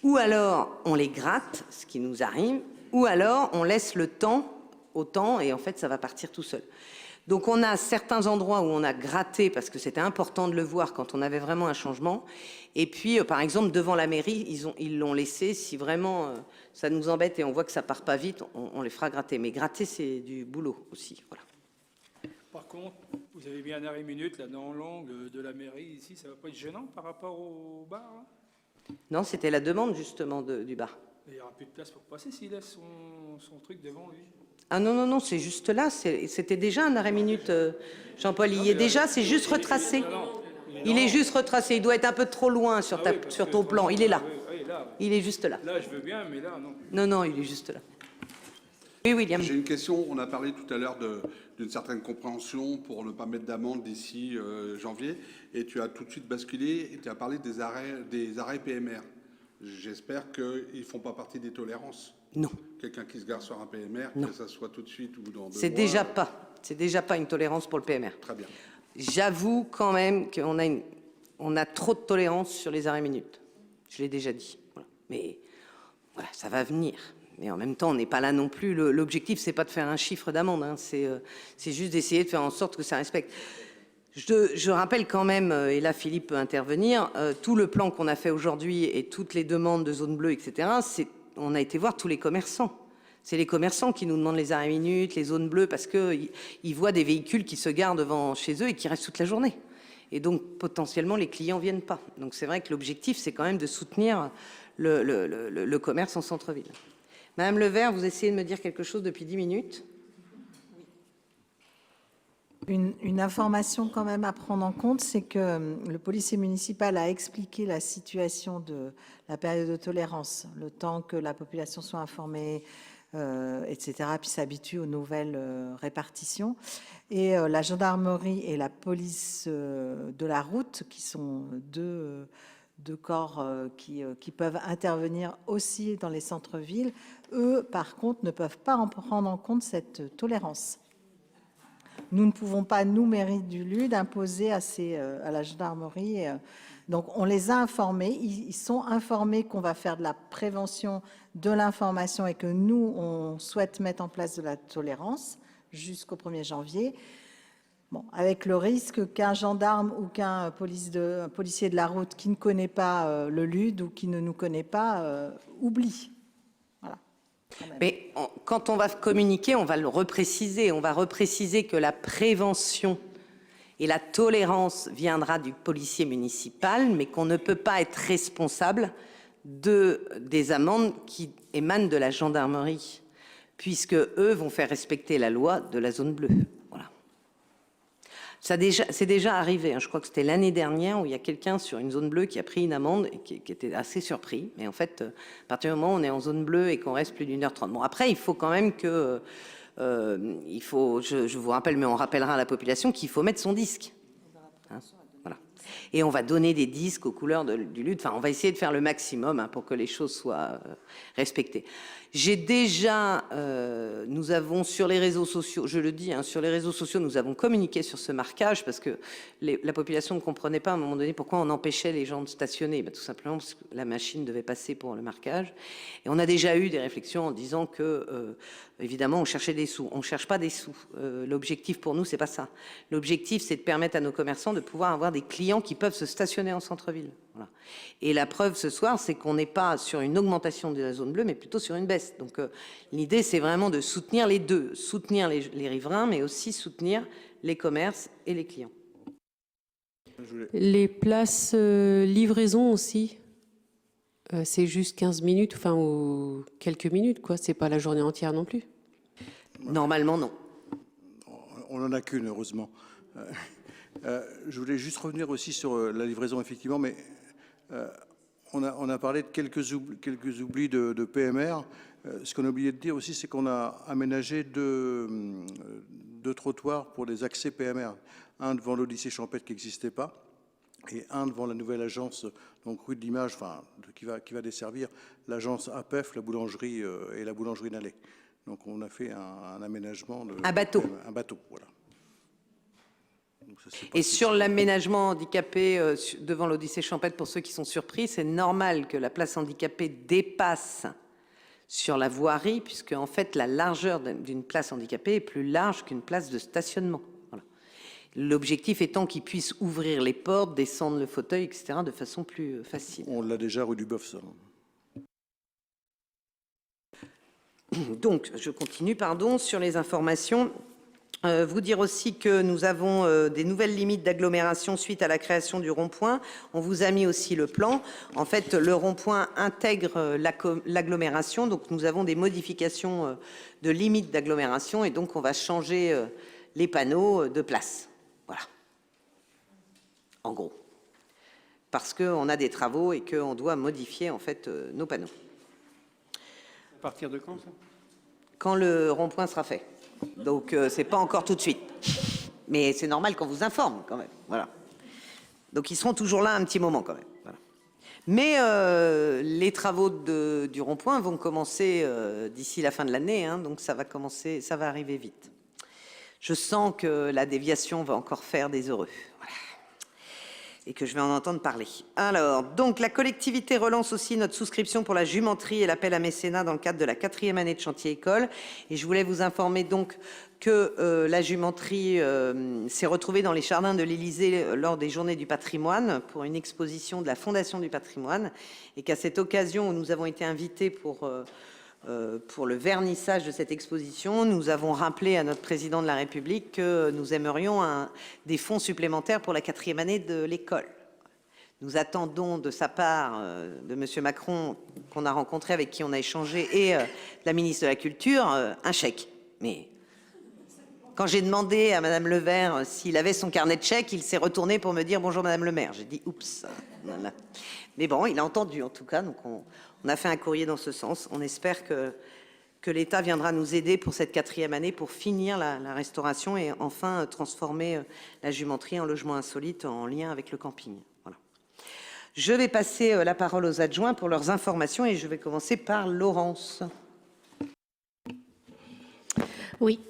Ou alors, on les gratte, ce qui nous arrive, ou alors, on laisse le temps au temps, et en fait, ça va partir tout seul. Donc, on a certains endroits où on a gratté, parce que c'était important de le voir quand on avait vraiment un changement. Et puis, par exemple, devant la mairie, ils l'ont laissé. Si vraiment ça nous embête et on voit que ça part pas vite, on les fera gratter. Mais gratter, c'est du boulot aussi. Voilà. Par contre, vous avez bien un arrêt minute là dans l'angle de la mairie ici, ça va pas être gênant par rapport au bar là? Non, c'était la demande justement du bar. Il n'y aura plus de place pour passer s'il laisse son truc devant lui. Ah non, non, non, c'est juste là. C'était déjà un arrêt minute, Jean-Paul. Il y est déjà, c'est juste retracé. Il est juste retracé. Il doit être un peu trop loin sur ton plan. Il est là. Il est juste là. Là, je veux bien, mais là, non. Non, non, il est juste là. Oui, William. J'ai une question. On a parlé tout à l'heure d'une certaine compréhension pour ne pas mettre d'amende d'ici janvier. Et tu as tout de suite basculé et tu as parlé des arrêts PMR. J'espère qu'ils ne font pas partie des tolérances. Non. quelqu'un qui se gare sur un PMR, Non. que ça soit tout de suite ou dans 2 mois. C'est déjà pas une tolérance pour le PMR. Très bien. J'avoue quand même on a trop de tolérance sur les arrêts minutes. Je l'ai déjà dit. Voilà. Mais voilà, ça va venir. Mais en même temps, on n'est pas là non plus. L'objectif, c'est pas de faire un chiffre d'amende. Hein. C'est juste d'essayer de faire en sorte que ça respecte. Je rappelle quand même, et là Philippe peut intervenir, tout le plan qu'on a fait aujourd'hui et toutes les demandes de zone bleue, etc., on a été voir tous les commerçants. C'est les commerçants qui nous demandent les arrêts minutes, les zones bleues, parce qu'ils voient des véhicules qui se garent devant chez eux et qui restent toute la journée. Et donc, potentiellement, les clients ne viennent pas. Donc, c'est vrai que l'objectif, c'est quand même de soutenir le commerce en centre-ville. Madame Levert, vous essayez de me dire quelque chose depuis 10 minutes. Une information quand même à prendre en compte, c'est que le policier municipal a expliqué la situation de la période de tolérance, le temps que la population soit informée, etc., puis s'habitue aux nouvelles répartitions. Et la gendarmerie et la police de la route, qui sont deux corps qui peuvent intervenir aussi dans les centres-villes, eux, par contre, ne peuvent pas en prendre en compte cette tolérance. Nous ne pouvons pas, nous, mairie du Lude, imposer à la gendarmerie. Donc, on les a informés. Ils sont informés qu'on va faire de la prévention, de l'information et que nous, on souhaite mettre en place de la tolérance jusqu'au 1er janvier. Bon, avec le risque qu'un gendarme ou qu'un policier de la route qui ne connaît pas le Lude ou qui ne nous connaît pas oublie. Voilà. Mais quand on va communiquer, on va le repréciser. On va repréciser que la prévention et la tolérance viendra du policier municipal, mais qu'on ne peut pas être responsable des amendes qui émanent de la gendarmerie, puisque eux vont faire respecter la loi de la zone bleue. Voilà. C'est déjà arrivé. Hein. Je crois que c'était l'année dernière où il y a quelqu'un sur une zone bleue qui a pris une amende et qui était assez surpris. Mais en fait, à partir du moment où on est en zone bleue et qu'on reste plus d'1h30. Bon, après, il faut quand même que... je vous rappelle, mais on rappellera à la population qu'il faut mettre son disque. Hein, voilà. Et on va donner des disques aux couleurs du Lude. Enfin, on va essayer de faire le maximum hein, pour que les choses soient respectées. J'ai déjà, nous avons sur les réseaux sociaux, je le dis, hein, sur les réseaux sociaux, nous avons communiqué sur ce marquage parce que la population ne comprenait pas à un moment donné pourquoi on empêchait les gens de stationner. Ben, tout simplement parce que la machine devait passer pour le marquage. Et on a déjà eu des réflexions en disant que, évidemment, on cherchait des sous. On ne cherche pas des sous. L'objectif pour nous, c'est pas ça. L'objectif, c'est de permettre à nos commerçants de pouvoir avoir des clients qui peuvent se stationner en centre-ville. Voilà. Et la preuve ce soir, c'est qu'on n'est pas sur une augmentation de la zone bleue, mais plutôt sur une baisse. Donc l'idée, c'est vraiment de soutenir les deux, soutenir les riverains, mais aussi soutenir les commerces et les clients. Les places livraison aussi, c'est juste 15 minutes, enfin, ou quelques minutes, quoi. C'est pas la journée entière non plus. Normalement, non. On n'en a qu'une, heureusement. Je voulais juste revenir aussi sur la livraison, effectivement, mais on a parlé de quelques oublis de PMR. Ce qu'on a oublié de dire aussi, c'est qu'on a aménagé deux trottoirs pour les accès PMR. Un devant le lycée Champêtre qui n'existait pas, et un devant la nouvelle agence, donc rue de l'Image, enfin, qui va desservir l'agence APEF, la boulangerie et la boulangerie Nallet. Donc on a fait un aménagement. Un bateau. Un bateau, voilà. Et sur l'aménagement handicapé devant l'Odyssée Champêtre, pour ceux qui sont surpris, c'est normal que la place handicapée dépasse sur la voirie, puisque en fait la largeur d'une place handicapée est plus large qu'une place de stationnement. Voilà. L'objectif étant qu'ils puissent ouvrir les portes, descendre le fauteuil, etc., de façon plus facile. On l'a déjà rue du Boeuf, ça. Donc, je continue, pardon, sur les informations. Vous dire aussi que nous avons des nouvelles limites d'agglomération suite à la création du rond-point. On vous a mis aussi le plan. En fait, le rond-point intègre l'agglomération, donc nous avons des modifications de limites d'agglomération et donc on va changer les panneaux de place. Voilà. En gros. Parce qu'on a des travaux et qu'on doit modifier en fait nos panneaux. À partir de quand, ça? Quand le rond-point sera fait. Donc, c'est pas encore tout de suite. Mais c'est normal qu'on vous informe, quand même. Voilà. Donc, ils seront toujours là un petit moment, quand même. Voilà. Mais les travaux du rond-point vont commencer d'ici la fin de l'année, hein, donc ça va arriver vite. Je sens que la déviation va encore faire des heureux. Voilà. Et que je vais en entendre parler. Alors, donc la collectivité relance aussi notre souscription pour la jumenterie et l'appel à mécénat dans le cadre de la 4e année de chantier école. Et je voulais vous informer donc que la jumenterie s'est retrouvée dans les jardins de l'Élysée lors des Journées du patrimoine pour une exposition de la Fondation du patrimoine. Et qu'à cette occasion où nous avons été invités pour le vernissage de cette exposition, nous avons rappelé à notre président de la République que nous aimerions des fonds supplémentaires pour la 4e année de l'école. Nous attendons de sa part, de M. Macron, qu'on a rencontré, avec qui on a échangé, et la ministre de la Culture, un chèque. Mais quand j'ai demandé à Mme Le Vert s'il avait son carnet de chèques, il s'est retourné pour me dire « Bonjour Mme le maire ». J'ai dit « Oups ». Voilà. Mais bon, il a entendu en tout cas, donc on a fait un courrier dans ce sens. On espère que l'État viendra nous aider pour cette 4e année pour finir la restauration et enfin transformer la jumenterie en logement insolite en lien avec le camping. Voilà. Je vais passer la parole aux adjoints pour leurs informations et je vais commencer par Laurence. Oui.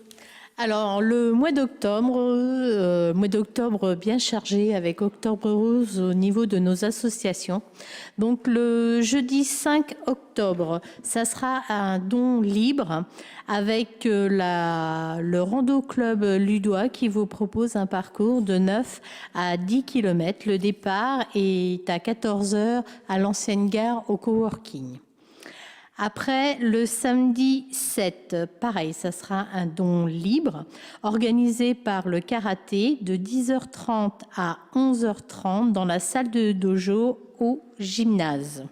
Alors, le mois d'octobre bien chargé avec Octobre Rose au niveau de nos associations. Donc, le jeudi 5 octobre, ça sera un don libre avec le Rando Club Ludois qui vous propose un parcours de 9 à 10 km. Le départ est à 14 h à l'ancienne gare au coworking. Après, le samedi 7, pareil, ça sera un don libre organisé par le karaté de 10h30 à 11h30 dans la salle de dojo au gymnase.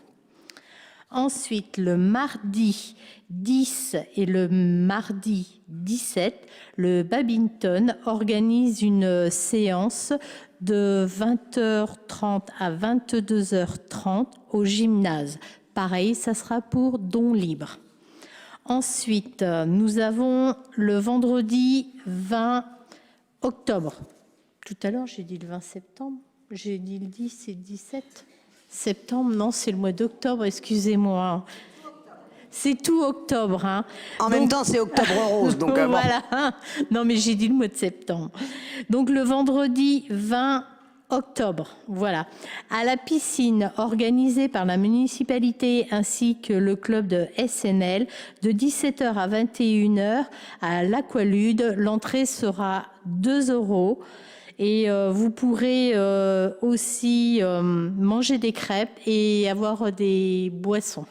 Ensuite, le mardi 10 et le mardi 17, le badminton organise une séance de 20h30 à 22h30 au gymnase. Pareil, ça sera pour don libre. Ensuite, nous avons le vendredi 20 octobre. Tout à l'heure, j'ai dit le 20 septembre. J'ai dit le 10 et le 17 septembre. Non, c'est le mois d'octobre, excusez-moi. C'est tout octobre. Hein. En même temps, c'est Octobre Rose. Donc, voilà. Non, mais j'ai dit le mois de septembre. Donc, le vendredi 20 octobre, voilà, à la piscine organisée par la municipalité ainsi que le club de SNL de 17 h à 21 h à l'Aqualude. L'entrée sera 2 € et vous pourrez aussi manger des crêpes et avoir des boissons.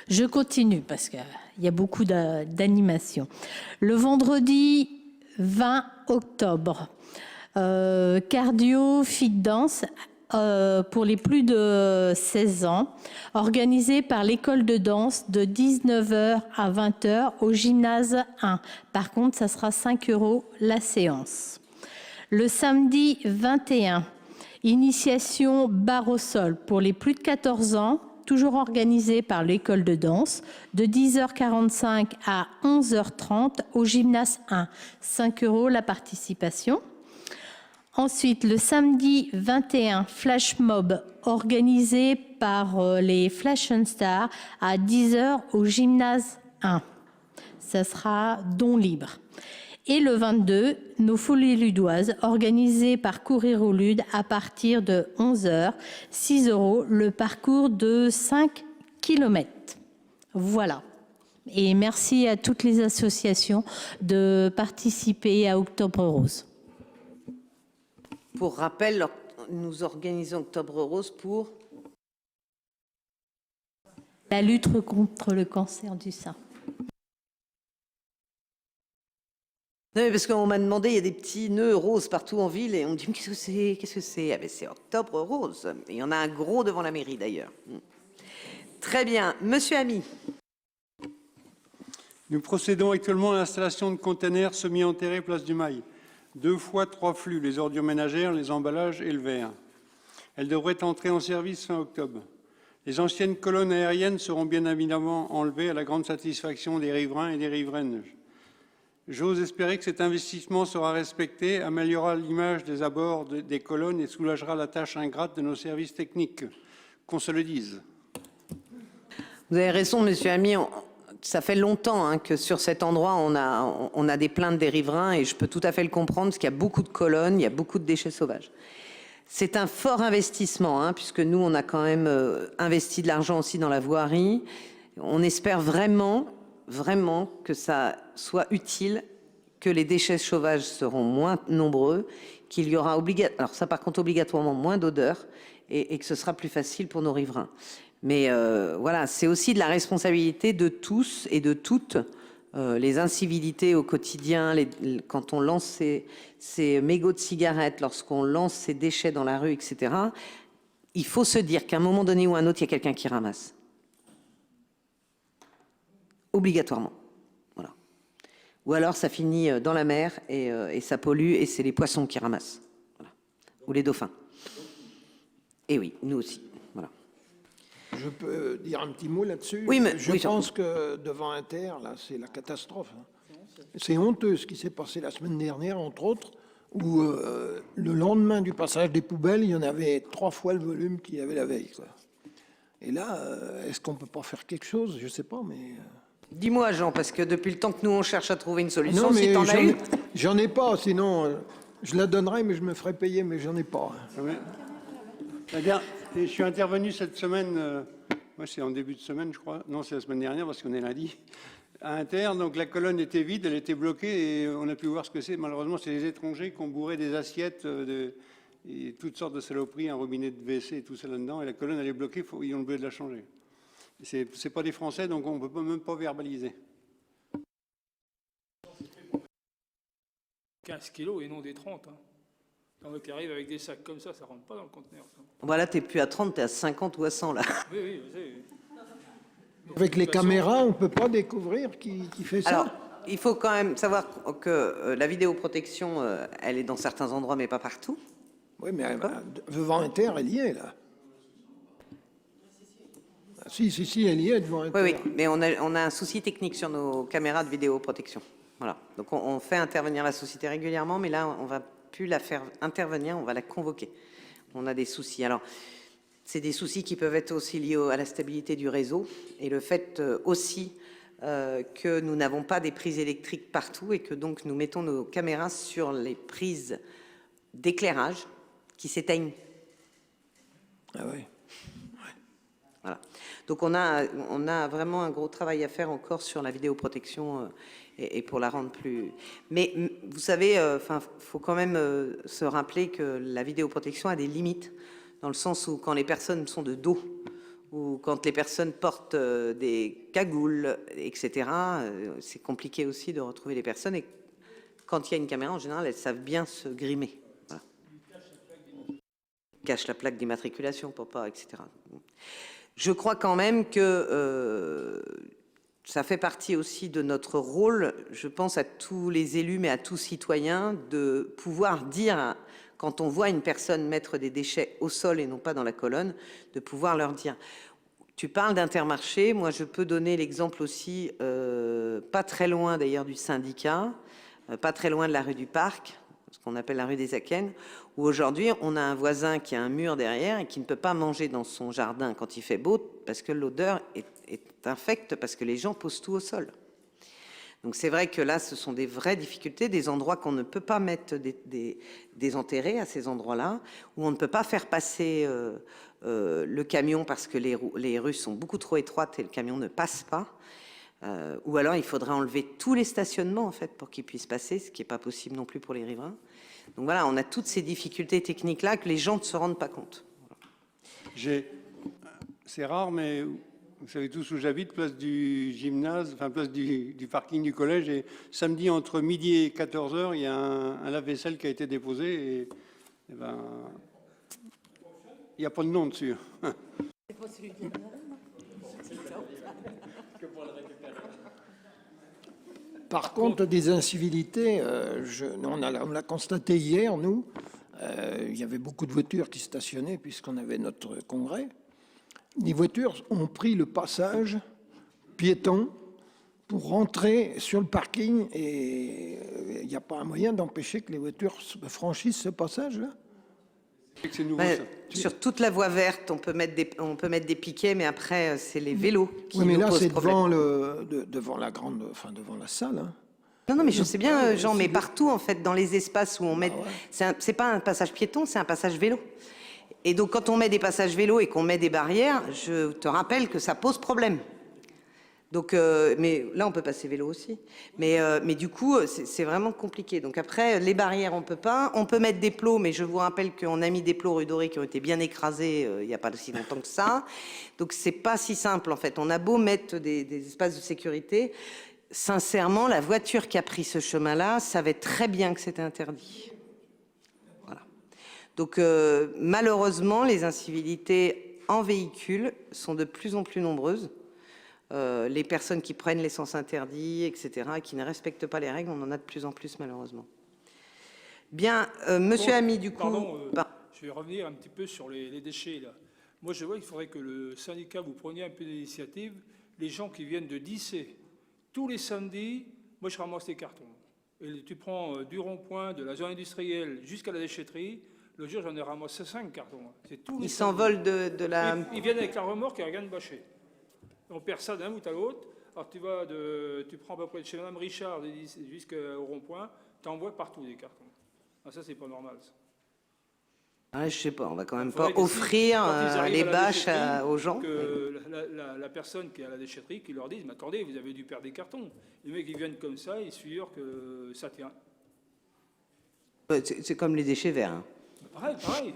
Je continue parce qu'il y a beaucoup d'animations. Le vendredi 20 octobre, cardio fit dance pour les plus de 16 ans, organisé par l'école de danse de 19 h à 20 h au gymnase 1. Par contre, ça sera 5 € la séance. Le samedi 21, initiation barre au sol pour les plus de 14 ans, toujours organisé par l'école de danse, de 10h45 à 11h30 au gymnase 1. 5 € la participation. Ensuite, le samedi 21, flash mob organisé par les Flash and Stars à 10 h au gymnase 1. Ça sera don libre. Et le 22, nos folies ludoises organisées par Courir au Lude à partir de 11 h, 6 € le parcours de 5 km. Voilà. Et merci à toutes les associations de participer à Octobre Rose. Pour rappel, nous organisons Octobre Rose pour la lutte contre le cancer du sein. Non, mais parce qu'on m'a demandé, il y a des petits nœuds roses partout en ville et on me dit, mais qu'est-ce que c'est? Qu'est-ce que c'est? Ah ben c'est Octobre Rose. Et il y en a un gros devant la mairie d'ailleurs. Très bien. Monsieur Ami. Nous procédons actuellement à l'installation de containers semi-enterrés place du Mail. 2 fois 3 flux, les ordures ménagères, les emballages et le verre. Elles devraient entrer en service fin octobre. Les anciennes colonnes aériennes seront bien évidemment enlevées à la grande satisfaction des riverains et des riveraines. J'ose espérer que cet investissement sera respecté, améliorera l'image des abords des colonnes et soulagera la tâche ingrate de nos services techniques. Qu'on se le dise. Vous avez raison, monsieur Ami. Ça fait longtemps que sur cet endroit, on a des plaintes des riverains et je peux tout à fait le comprendre parce qu'il y a beaucoup de colonnes, il y a beaucoup de déchets sauvages. C'est un fort investissement, puisque nous, on a quand même investi de l'argent aussi dans la voirie. On espère vraiment que ça soit utile, que les déchets sauvages seront moins nombreux, qu'il y aura alors ça par contre obligatoirement moins d'odeur et que ce sera plus facile pour nos riverains. Mais voilà, c'est aussi de la responsabilité de tous et de toutes. Les incivilités au quotidien, quand on lance ces mégots de cigarettes, lorsqu'on lance ces déchets dans la rue, etc., il faut se dire qu'à un moment donné ou à un autre, il y a quelqu'un qui ramasse. Obligatoirement. Voilà. Ou alors ça finit dans la mer et ça pollue et c'est les poissons qui ramassent. Voilà. Ou les dauphins. Et oui, nous aussi. Voilà. Je peux dire un petit mot là-dessus? Oui, mais je pense que devant Inter, là, c'est la catastrophe. C'est honteux ce qui s'est passé la semaine dernière, entre autres, où le lendemain du passage des poubelles, il y en avait 3 fois le volume qu'il y avait la veille, quoi. Et là, est-ce qu'on peut pas faire quelque chose? Je sais pas, mais... Dis-moi, Jean, parce que depuis le temps que nous, on cherche à trouver une solution, non, mais si t'en as une... J'en ai pas, sinon, je la donnerais, mais je me ferais payer, mais j'en ai pas. Je suis intervenu cette semaine, moi c'est en début de semaine, je crois. Non, c'est la semaine dernière, parce qu'on est lundi, à Inter. Donc la colonne était vide, elle était bloquée, et on a pu voir ce que c'est. Malheureusement, c'est les étrangers qui ont bourré des assiettes et toutes sortes de saloperies, un robinet de WC et tout ça là-dedans. Et la colonne, elle est bloquée, ils ont oublié de la changer. C'est pas des Français, donc on ne peut même pas verbaliser. 15 kilos et non des 30. Quand on arrive avec des sacs comme ça ne rentre pas dans le conteneur. Voilà, t'es plus à 30, t'es à 50 ou à 100 là. Oui, je sais. Avec les caméras, on ne peut pas découvrir qui fait ça. Alors, il faut quand même savoir que la vidéoprotection, elle est dans certains endroits, mais pas partout. Oui, mais devant Inter, elle y est, là. Si, elle y est devant Inter. Oui, mais on a un souci technique sur nos caméras de vidéoprotection. Voilà. Donc on fait intervenir la société régulièrement, mais là, on va plus la faire intervenir, on va la convoquer. On a des soucis. Alors, c'est des soucis qui peuvent être aussi liés à la stabilité du réseau et le fait aussi que nous n'avons pas des prises électriques partout et que donc nous mettons nos caméras sur les prises d'éclairage qui s'éteignent. Ah oui. Voilà. Donc on a vraiment un gros travail à faire encore sur la vidéoprotection et pour la rendre plus... Mais vous savez, faut quand même se rappeler que la vidéoprotection a des limites, dans le sens où quand les personnes sont de dos, ou quand les personnes portent des cagoules, etc., c'est compliqué aussi de retrouver les personnes. Et quand il y a une caméra, en général, elles savent bien se grimer. Voilà. Cache la plaque d'immatriculation pour pas, etc. Je crois quand même que ça fait partie aussi de notre rôle, je pense à tous les élus, mais à tous citoyens, de pouvoir dire, quand on voit une personne mettre des déchets au sol et non pas dans la colonne, de pouvoir leur dire. Tu parles d'Intermarché, moi je peux donner l'exemple aussi, pas très loin d'ailleurs du syndicat, pas très loin de la rue du Parc, ce qu'on appelle la rue des Akènes, où aujourd'hui on a un voisin qui a un mur derrière et qui ne peut pas manger dans son jardin quand il fait beau, parce que l'odeur est infecte, parce que les gens posent tout au sol. Donc c'est vrai que là, ce sont des vraies difficultés, des endroits qu'on ne peut pas mettre des enterrés à ces endroits-là, où on ne peut pas faire passer le camion parce que les rues sont beaucoup trop étroites et le camion ne passe pas. Ou alors il faudrait enlever tous les stationnements en fait pour qu'ils puissent passer, ce qui n'est pas possible non plus pour les riverains. Donc voilà, on a toutes ces difficultés techniques-là que les gens ne se rendent pas compte. C'est rare, mais vous savez tous où j'habite, place du gymnase, enfin place du parking du collège. Et samedi, entre midi et 14h, il y a un lave-vaisselle qui a été déposé. Et ben, il n'y a pas de nom dessus. C'est pas celui de Par contre, des incivilités, on l'a constaté hier, nous. Il y avait beaucoup de voitures qui stationnaient puisqu'on avait notre congrès. Les voitures ont pris le passage piéton pour rentrer sur le parking et il n'y a pas un moyen d'empêcher que les voitures franchissent ce passage-là? C'est nouveau, Ouais, ça. sur toute la voie verte, on peut mettre des piquets, mais après, c'est les vélos qui Oui, mais nous là, posent c'est problème. devant la grande, enfin, devant la salle. Hein. Non, non, mais je sais bien, Jean, mais partout, en fait, dans les espaces où on met... C'est pas un passage piéton, c'est un passage vélo. Et donc, quand on met des passages vélos et qu'on met des barrières, je te rappelle que ça pose problème. Donc, mais là, on peut passer vélo aussi. Mais du coup, c'est vraiment compliqué. Donc après, les barrières, on peut pas. On peut mettre des plots, mais je vous rappelle qu'on a mis des plots rue Doré qui ont été bien écrasés il n'y a pas si longtemps que ça. Donc c'est pas si simple, en fait. On a beau mettre des espaces de sécurité. Sincèrement, la voiture qui a pris ce chemin-là savait très bien que c'était interdit. Voilà. Donc malheureusement, les incivilités en véhicule sont de plus en plus nombreuses. Les personnes qui prennent l'essence interdit, etc., et qui ne respectent pas les règles, on en a de plus en plus, malheureusement. Bien, monsieur Ami, du coup... Pardon, je vais revenir un petit peu sur les déchets, là. Moi, je vois qu'il faudrait que le syndicat, vous preniez un peu d'initiative. Les gens qui viennent de Dissé, tous les samedis, moi, je ramasse les cartons. Et tu prends du rond-point, de la zone industrielle jusqu'à la déchetterie. Le jour, j'en ai ramassé 5 cartons. Ils s'envolent de la... Ils viennent avec la remorque et rien de bâché. On perd ça d'un bout à l'autre. Alors tu prends à peu près de chez Mme Richard jusqu'au rond-point, tu envoies partout des cartons. Ah, ça, c'est pas normal. Ça. Ah, je sais pas, on va quand même pas offrir les bâches aux gens. Que la personne qui est à la déchetterie qui leur dise, mais attendez, vous avez dû perdre des cartons. Les mecs, ils viennent comme ça, ils suivent que ça tient. C'est comme les déchets verts. Hein. Pareil.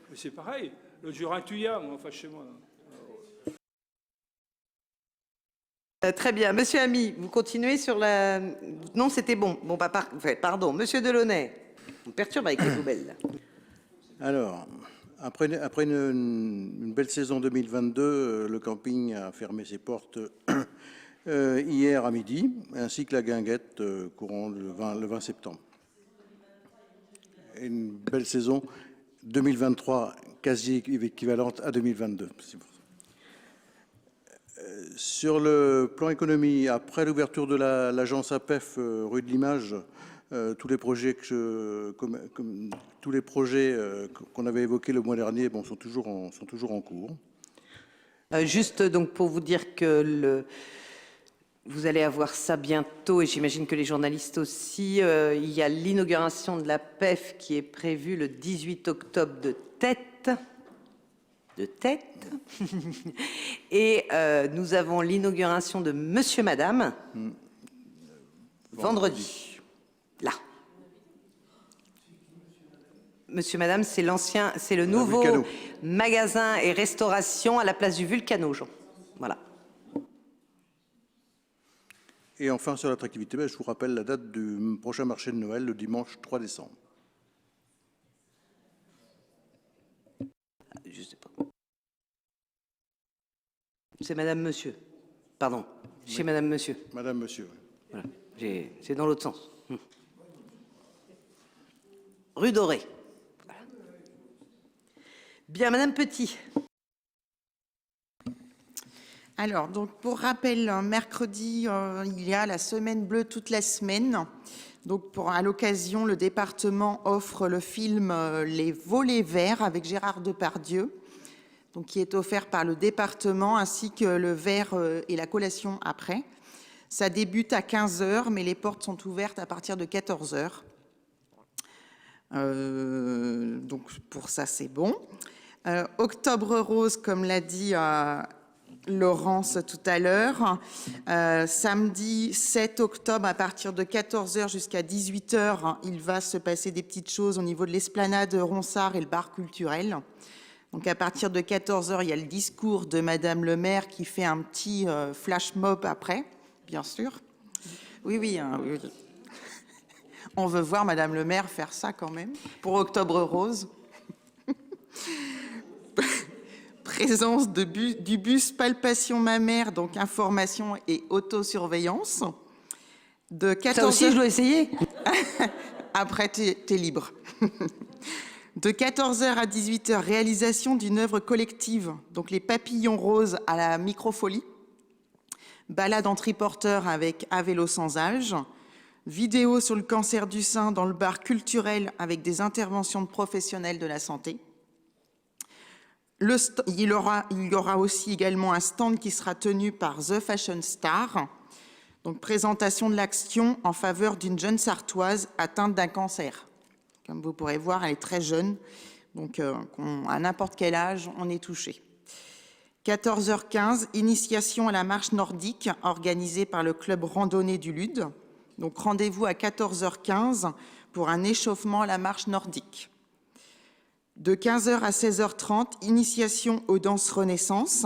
Mais c'est pareil. Le jour un tuyat, moi, enfin chez moi. Très bien. Monsieur Ami, vous continuez sur la... Non, c'était bon. Bon, bah, pardon. Monsieur Delaunay, on perturbe avec les poubelles. Là. Alors, après une belle saison 2022, le camping a fermé ses portes hier à midi, ainsi que la guinguette courant le 20 septembre. Et une belle saison 2023 quasi équivalente à 2022. Sur le plan économie, après l'ouverture de l'agence APEF rue de l'Image, tous les projets qu'on avait évoqués le mois dernier sont toujours en cours. Juste donc pour vous dire que vous allez avoir ça bientôt, et j'imagine que les journalistes aussi, il y a l'inauguration de la PEF qui est prévue le 18 octobre de tête. Et nous avons l'inauguration de Monsieur Madame vendredi. Là. Monsieur Madame, c'est le nouveau magasin et restauration à la place du Vulcano, Jean. Voilà. Et enfin, sur l'attractivité, je vous rappelle la date du prochain marché de Noël, le dimanche 3 décembre. Je sais pas. C'est Madame Monsieur. Pardon. Chez oui. Madame Monsieur. Madame Monsieur, oui. Voilà. C'est dans l'autre sens. Rue Doré. Voilà. Bien, Madame Petit. Alors, donc, pour rappel, mercredi, il y a la semaine bleue toute la semaine. Donc, à l'occasion, le département offre le film Les Volets Verts avec Gérard Depardieu, donc, qui est offert par le département, ainsi que le verre et la collation après. Ça débute à 15h, mais les portes sont ouvertes à partir de 14h. Donc, pour ça, c'est bon. Octobre Rose, comme l'a dit Laurence tout à l'heure, samedi 7 octobre, à partir de 14h jusqu'à 18h, il va se passer des petites choses au niveau de l'esplanade Ronsard et le bar culturel. Donc, à partir de 14h, il y a le discours de Madame le maire qui fait un petit flash mob après, bien sûr. Oui. On veut voir Madame le maire faire ça quand même, pour Octobre Rose. Présence du bus palpation mammaire, donc information et autosurveillance. De 14h... Ça aussi, je dois essayer. Après, t'es libre. De 14h à 18h, réalisation d'une œuvre collective, donc les papillons roses à la microfolie. balade en triporteur avec À vélo sans âge, vidéo sur le cancer du sein dans le bar culturel avec des interventions de professionnels de la santé. Il y aura aussi également un stand qui sera tenu par The Fashion Star, donc présentation de l'action en faveur d'une jeune Sartoise atteinte d'un cancer. Comme vous pourrez voir, elle est très jeune, donc à n'importe quel âge, on est touché. 14h15, initiation à la marche nordique organisée par le club randonnée du Lude. Donc rendez-vous à 14h15 pour un échauffement à la marche nordique. De 15h à 16h30, initiation aux danses Renaissance,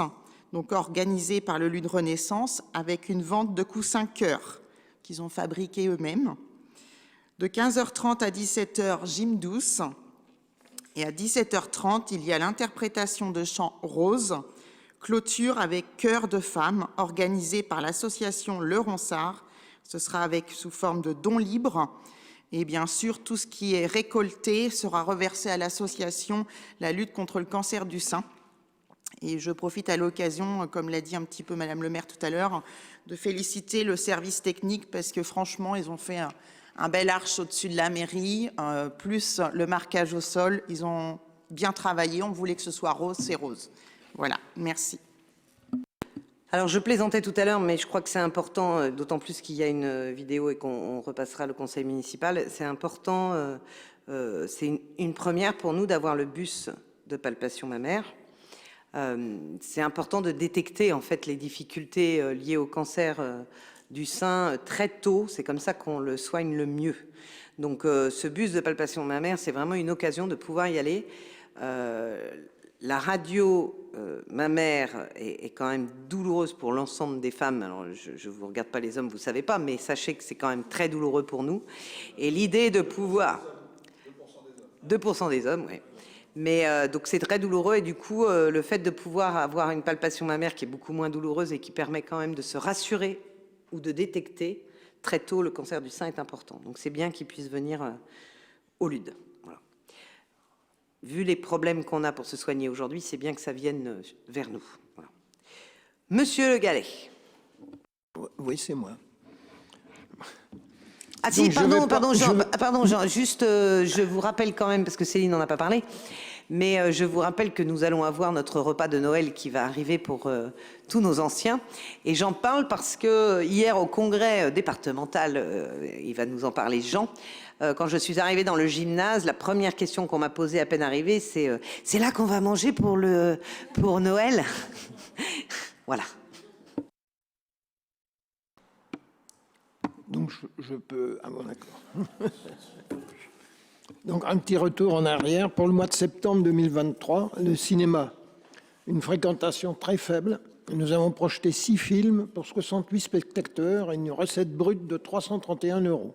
donc organisée par le Lude Renaissance avec une vente de coussins cœur qu'ils ont fabriqués eux-mêmes. De 15h30 à 17h, gym douce. Et à 17h30, il y a l'interprétation de chants roses, clôture avec chœur de femmes organisée par l'association Le Ronsard. Ce sera sous forme de dons libres. Et bien sûr, tout ce qui est récolté sera reversé à l'association La lutte contre le cancer du sein. Et je profite à l'occasion, comme l'a dit un petit peu Madame le maire tout à l'heure, de féliciter le service technique parce que franchement, ils ont fait un bel arche au-dessus de la mairie, plus le marquage au sol. Ils ont bien travaillé. On voulait que ce soit rose, c'est rose. Voilà, merci. Alors, je plaisantais tout à l'heure, mais je crois que c'est important, d'autant plus qu'il y a une vidéo et qu'on repassera le conseil municipal. C'est important, c'est une première pour nous d'avoir le bus de palpation mammaire. C'est important de détecter en fait les difficultés liées au cancer du sein très tôt. C'est comme ça qu'on le soigne le mieux. Donc, ce bus de palpation mammaire, c'est vraiment une occasion de pouvoir y aller. La radio mammaire est quand même douloureuse pour l'ensemble des femmes. Alors, je ne vous regarde pas les hommes, vous ne savez pas, mais sachez que c'est quand même très douloureux pour nous. Et l'idée de pouvoir... 2% des hommes, oui. Mais donc c'est très douloureux et du coup, le fait de pouvoir avoir une palpation mammaire qui est beaucoup moins douloureuse et qui permet quand même de se rassurer ou de détecter très tôt le cancer du sein est important. Donc c'est bien qu'ils puissent venir au Lude. Voilà. Vu les problèmes qu'on a pour se soigner aujourd'hui, c'est bien que ça vienne vers nous. Voilà. Monsieur Le Gallais. Oui, c'est moi. Ah si, pardon, Jean, juste, je vous rappelle quand même, parce que Céline n'en a pas parlé, mais je vous rappelle que nous allons avoir notre repas de Noël qui va arriver pour tous nos anciens. Et j'en parle parce que hier au congrès départemental, il va nous en parler Jean, quand je suis arrivée dans le gymnase, la première question qu'on m'a posée à peine arrivée, c'est là qu'on va manger pour Noël. Voilà. Donc je peux... Ah bon, d'accord. Donc un petit retour en arrière. Pour le mois de septembre 2023, le cinéma, une fréquentation très faible. Nous avons projeté 6 films pour 68 spectateurs et une recette brute de 331 €.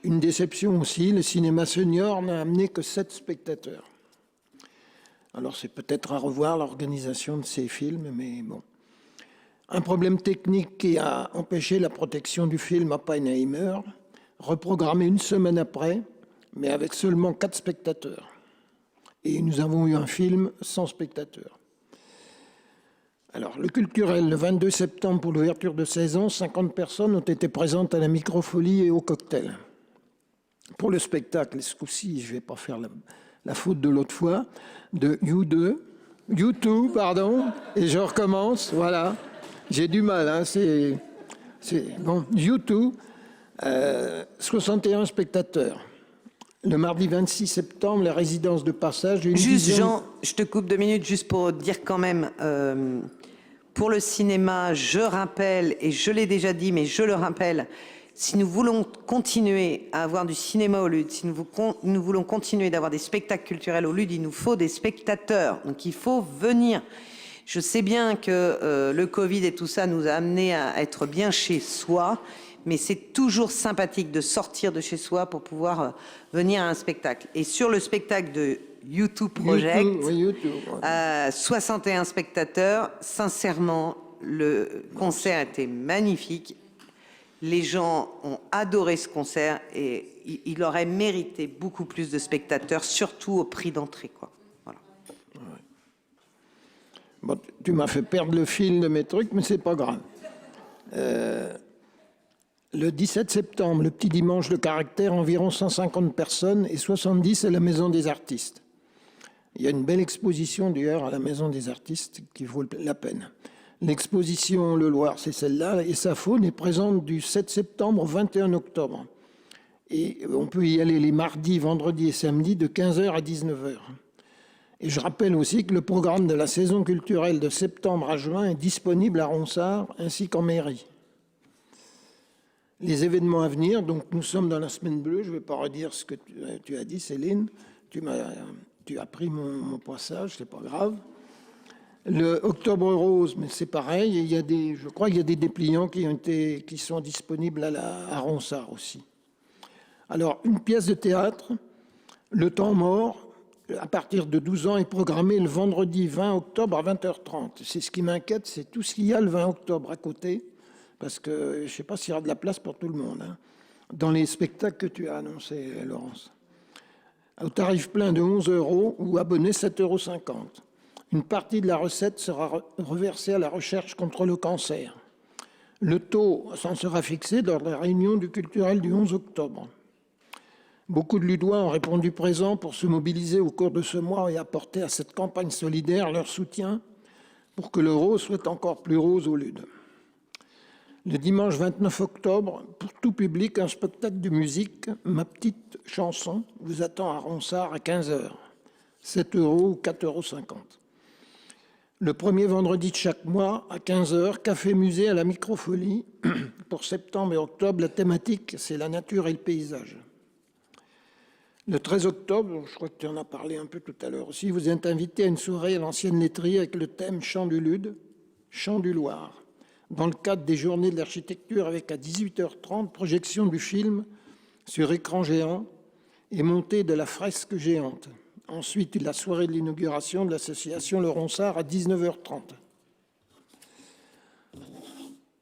Une déception aussi, le cinéma senior n'a amené que 7 spectateurs. Alors c'est peut-être à revoir l'organisation de ces films, mais bon. Un problème technique qui a empêché la protection du film Oppenheimer, reprogrammé une semaine après, mais avec seulement 4 spectateurs. Et nous avons eu un film sans spectateurs. Alors, le culturel, le 22 septembre pour l'ouverture de 16 ans, 50 personnes ont été présentes à la microfolie et au cocktail. Pour le spectacle, ce coup-ci, je ne vais pas faire la faute de l'autre fois, de U2, pardon, et je recommence, voilà. J'ai du mal, hein, c'est bon, U2, 61 spectateurs. Le mardi 26 septembre, la résidence de passage... Juste, Jean, je te coupe 2 minutes, juste pour dire quand même, pour le cinéma, je rappelle, et je l'ai déjà dit, mais je le rappelle, si nous voulons continuer à avoir du cinéma au Lude, si nous voulons continuer d'avoir des spectacles culturels au Lude, il nous faut des spectateurs, donc il faut venir. Je sais bien que le Covid et tout ça nous a amenés à être bien chez soi, mais c'est toujours sympathique de sortir de chez soi pour pouvoir venir à un spectacle. Et sur le spectacle de YouTube Project, 61 spectateurs, sincèrement, le concert était magnifique. Les gens ont adoré ce concert et il aurait mérité beaucoup plus de spectateurs, surtout au prix d'entrée, quoi. Bon, tu m'as fait perdre le fil de mes trucs, mais c'est pas grave. Le 17 septembre, le petit dimanche de caractère, environ 150 personnes et 70 à la Maison des Artistes. Il y a une belle exposition d'ailleurs à la Maison des Artistes qui vaut la peine. L'exposition Le Loir, c'est celle-là, et sa faune est présente du 7 septembre au 21 octobre. Et on peut y aller les mardis, vendredis et samedis de 15h à 19h. Et je rappelle aussi que le programme de la saison culturelle de septembre à juin est disponible à Ronsard ainsi qu'en mairie. Les événements à venir, donc nous sommes dans la semaine bleue, je ne vais pas redire ce que tu as dit, Céline, tu as pris mon passage, c'est pas grave. Le Octobre Rose, mais c'est pareil, je crois qu'il y a des dépliants qui sont disponibles à Ronsard aussi. Alors, une pièce de théâtre, Le Temps Mort, à partir de 12 ans, est programmée le vendredi 20 octobre à 20h30. C'est ce qui m'inquiète, c'est tout ce qu'il y a le 20 octobre à côté, parce que je ne sais pas s'il y aura de la place pour tout le monde, hein, dans les spectacles que tu as annoncés, Laurence. Au tarif plein de 11 € ou abonné 7,50 €. Une partie de la recette sera reversée à la recherche contre le cancer. Le taux s'en sera fixé dans la réunion du culturel du 11 octobre. Beaucoup de Ludois ont répondu présent pour se mobiliser au cours de ce mois et apporter à cette campagne solidaire leur soutien pour que le rose soit encore plus rose au Lude. Le dimanche 29 octobre, pour tout public, un spectacle de musique, Ma petite chanson, vous attend à Ronsard à 15h, 7 € ou 4,50 €. Le premier vendredi de chaque mois, à 15h, café-musée à la Microfolie. Pour septembre et octobre, la thématique, c'est la nature et le paysage. Le 13 octobre, je crois que tu en as parlé un peu tout à l'heure aussi, vous êtes invité à une soirée à l'ancienne laiterie avec le thème Chant du Lude, Chant du Loir, dans le cadre des Journées de l'architecture avec à 18h30, projection du film sur écran géant et montée de la fresque géante. Ensuite, la soirée de l'inauguration de l'association Le Ronsard à 19h30.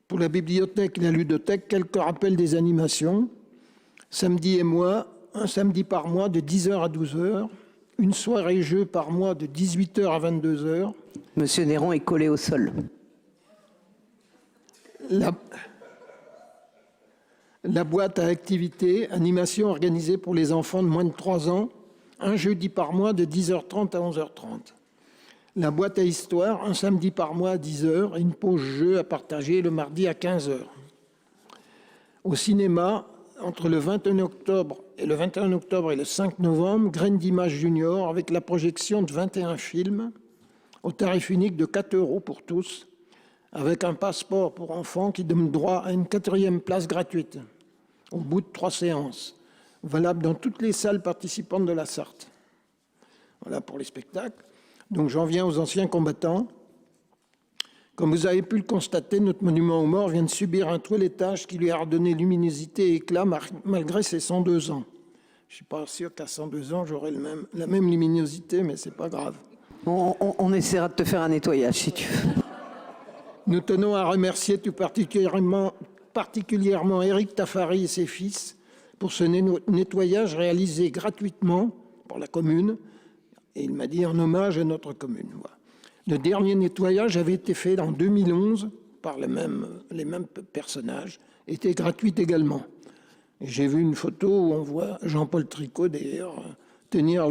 Pour la bibliothèque et la ludothèque, quelques rappels des animations. Samedi et mois, un samedi par mois de 10h à 12h, une soirée jeu par mois de 18h à 22h. Monsieur Néron est collé au sol. La boîte à activités, animation organisée pour les enfants de moins de 3 ans, un jeudi par mois de 10h30 à 11h30. La boîte à histoire, un samedi par mois à 10h et une pause jeu à partager le mardi à 15h. Au cinéma, entre le 21 octobre et le 5 novembre, Graines d'Images Junior avec la projection de 21 films au tarif unique de 4 € pour tous, avec un passeport pour enfants qui donne droit à une 4e place gratuite au bout de 3 séances, valable dans toutes les salles participantes de la Sarthe. Voilà pour les spectacles. Donc j'en viens aux anciens combattants. Comme vous avez pu le constater, notre monument aux morts vient de subir un toilettage qui lui a redonné luminosité et éclat malgré ses 102 ans. Je ne suis pas sûr qu'à 102 ans, j'aurai la même luminosité, mais ce n'est pas grave. On essaiera de te faire un nettoyage, si tu veux. Nous tenons à remercier tout particulièrement Éric Tafari et ses fils pour ce nettoyage réalisé gratuitement par la commune. Et il m'a dit en hommage à notre commune. Voilà. Le dernier nettoyage avait été fait en 2011 par les mêmes personnages, était gratuit également. Et j'ai vu une photo où on voit Jean-Paul Tricot d'ailleurs tenir pas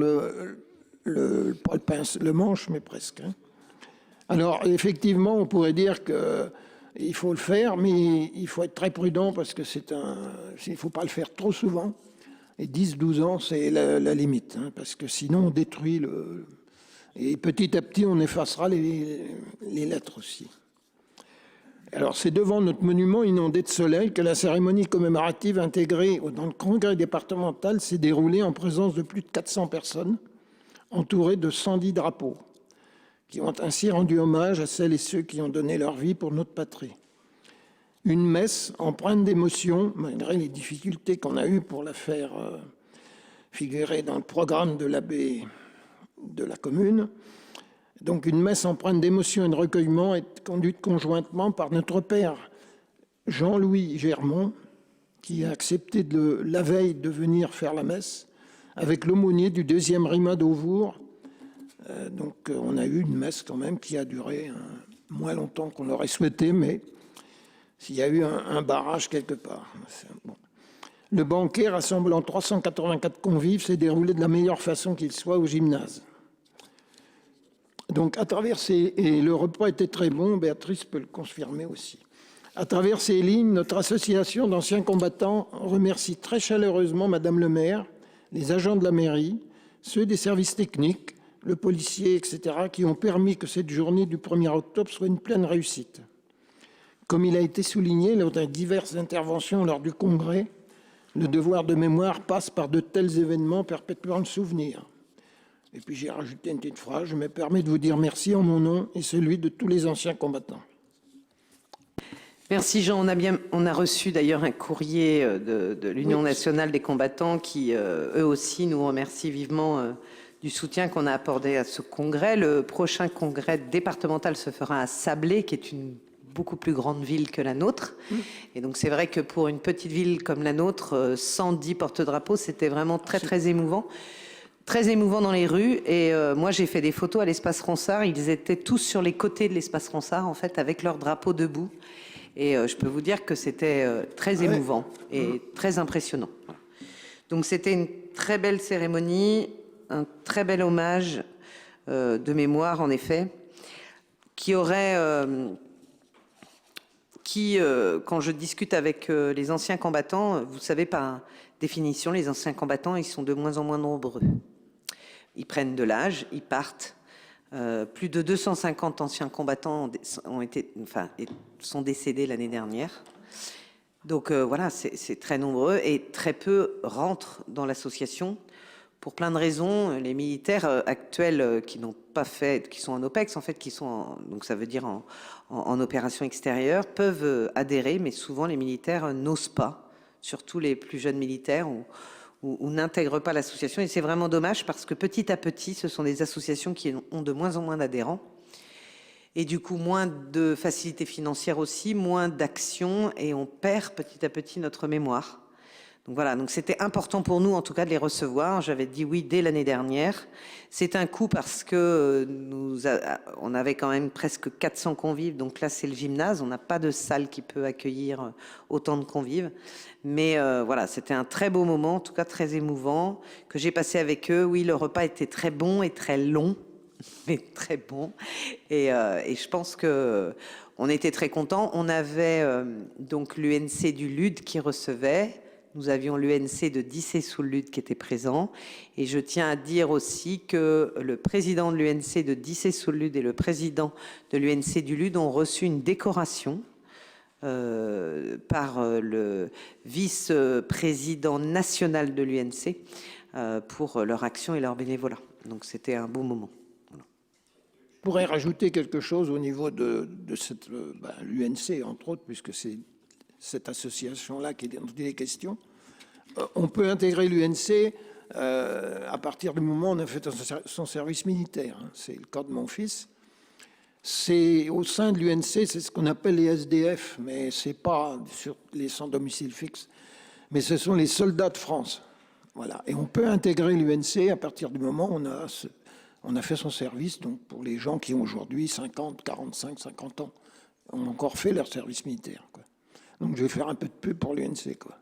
le pince, le manche, mais presque. Hein. Alors effectivement, on pourrait dire qu'il faut le faire, mais il faut être très prudent parce que il ne faut pas le faire trop souvent. Et 10-12 ans, c'est la limite, hein, parce que sinon on détruit Et petit à petit, on effacera les lettres aussi. Alors c'est devant notre monument inondé de soleil que la cérémonie commémorative intégrée dans le congrès départemental s'est déroulée en présence de plus de 400 personnes, entourées de 110 drapeaux, qui ont ainsi rendu hommage à celles et ceux qui ont donné leur vie pour notre patrie. Une messe empreinte d'émotion, malgré les difficultés qu'on a eues pour la faire figurer dans le programme de l'abbé de la commune. Donc une messe empreinte d'émotion et de recueillement est conduite conjointement par notre père Jean-Louis Germont, qui a accepté la veille de venir faire la messe, avec l'aumônier du 2e Rima d'Auvour. Donc on a eu une messe quand même qui a duré moins longtemps qu'on l'aurait souhaité, mais s'il y a eu un barrage quelque part. Bon. Le banquet rassemblant 384 convives s'est déroulé de la meilleure façon qu'il soit au gymnase. Donc, et le repas était très bon, Béatrice peut le confirmer aussi. À travers ces lignes, notre association d'anciens combattants remercie très chaleureusement Madame le maire, les agents de la mairie, ceux des services techniques, le policier, etc., qui ont permis que cette journée du 1er octobre soit une pleine réussite. Comme il a été souligné lors de diverses interventions lors du congrès, le devoir de mémoire passe par de tels événements perpétuant le souvenir. Et puis j'ai rajouté une petite phrase, je me permets de vous dire merci en mon nom et celui de tous les anciens combattants. Merci Jean. On a reçu d'ailleurs un courrier de l'Union nationale des combattants qui, eux aussi, nous remercient vivement du soutien qu'on a apporté à ce congrès. Le prochain congrès départemental se fera à Sablé, qui est une beaucoup plus grande ville que la nôtre. Et donc c'est vrai que pour une petite ville comme la nôtre, 110 porte-drapeaux, c'était vraiment très émouvant. Très émouvant dans les rues. Et moi, j'ai fait des photos à l'espace Ronsard. Ils étaient tous sur les côtés de l'espace Ronsard, en fait, avec leur drapeau debout. Et je peux vous dire que c'était très émouvant et très impressionnant. Donc c'était une très belle cérémonie, un très bel hommage de mémoire, en effet, qui aurait... quand je discute avec les anciens combattants, vous savez, par définition, les anciens combattants, ils sont de moins en moins nombreux. Ils prennent de l'âge, ils partent. Plus de 250 anciens combattants sont décédés l'année dernière. Donc voilà, c'est très nombreux et très peu rentrent dans l'association pour plein de raisons. Les militaires actuels qui n'ont pas fait, qui sont en OPEX, en fait, qui sont donc ça veut dire en opération extérieure, peuvent adhérer, mais souvent les militaires n'osent pas, surtout les plus jeunes militaires ou n'intègrent pas l'association. Et c'est vraiment dommage parce que petit à petit, ce sont des associations qui ont de moins en moins d'adhérents. Et du coup, moins de facilités financières aussi, moins d'actions, et on perd petit à petit notre mémoire. Donc voilà, donc c'était important pour nous en tout cas de les recevoir. J'avais dit oui dès l'année dernière. C'est un coût parce que on avait quand même presque 400 convives, donc là c'est le gymnase, on n'a pas de salle qui peut accueillir autant de convives. Mais voilà, c'était un très beau moment, en tout cas très émouvant, que j'ai passé avec eux. Oui, le repas était très bon et très long, mais très bon. Et je pense que on était très contents. On avait donc l'UNC du LUD qui recevait. Nous avions l'UNC de Dissé-sous-le-Lude qui était présent. Et je tiens à dire aussi que le président de l'UNC de Dissé-sous-le-Lude et le président de l'UNC du LUD ont reçu une décoration par le vice-président national de l'UNC pour leur action et leur bénévolat. Donc c'était un beau moment. Voilà. Je pourrais rajouter quelque chose au niveau de cette l'UNC, entre autres, puisque c'est cette association-là qui est dans les questions. On peut intégrer l'UNC à partir du moment où on a fait son service militaire. C'est le cas de mon fils. C'est au sein de l'UNC, c'est ce qu'on appelle les SDF, mais ce n'est pas sur les sans domicile fixe, mais ce sont les soldats de France. Voilà. Et on peut intégrer l'UNC à partir du moment où on a fait son service, donc pour les gens qui ont aujourd'hui 50, 45, 50 ans, ont encore fait leur service militaire, quoi. Donc je vais faire un peu de pub pour l'UNC, quoi.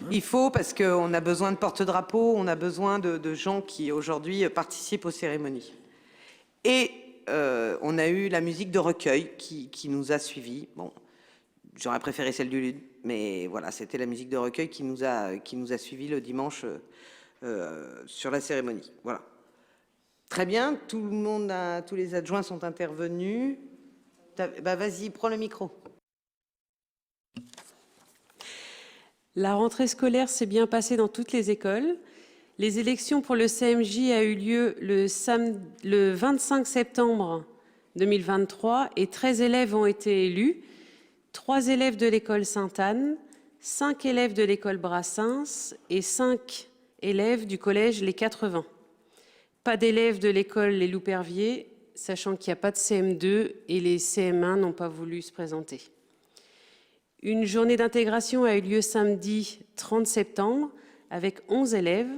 Il faut, parce qu'on a besoin de porte-drapeaux, on a besoin de gens qui aujourd'hui participent aux cérémonies. Et on a eu la musique de recueil qui nous a suivis. Bon, j'aurais préféré celle du LUD, mais voilà, c'était la musique de recueil qui nous a suivis le dimanche sur la cérémonie. Voilà. Très bien, tout le monde, tous les adjoints sont intervenus. Bah, vas-y, prends le micro. La rentrée scolaire s'est bien passée dans toutes les écoles. Les élections pour le CMJ a eu lieu le 25 septembre 2023 et 13 élèves ont été élus. 3 élèves de l'école Sainte-Anne, 5 élèves de l'école Brassens et 5 élèves du collège Les 80. Pas d'élèves de l'école Les Louperviers, sachant qu'il n'y a pas de CM2 et les CM1 n'ont pas voulu se présenter. Une journée d'intégration a eu lieu samedi 30 septembre avec 11 élèves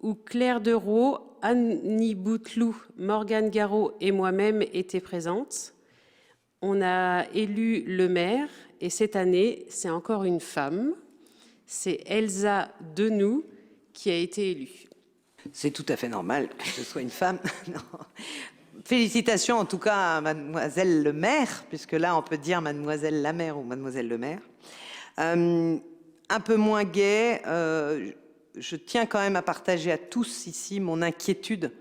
où Claire Dereau, Annie Bouteloup, Morgane Garot et moi-même étaient présentes. on a élu le maire, et cette année, c'est encore une femme. C'est Elsa Denou qui a été élue. C'est tout à fait normal que ce soit une femme. Non. Félicitations en tout cas à mademoiselle le maire, puisque là on peut dire mademoiselle la maire ou mademoiselle le maire. Un peu moins gai, je tiens quand même à partager à tous ici mon inquiétude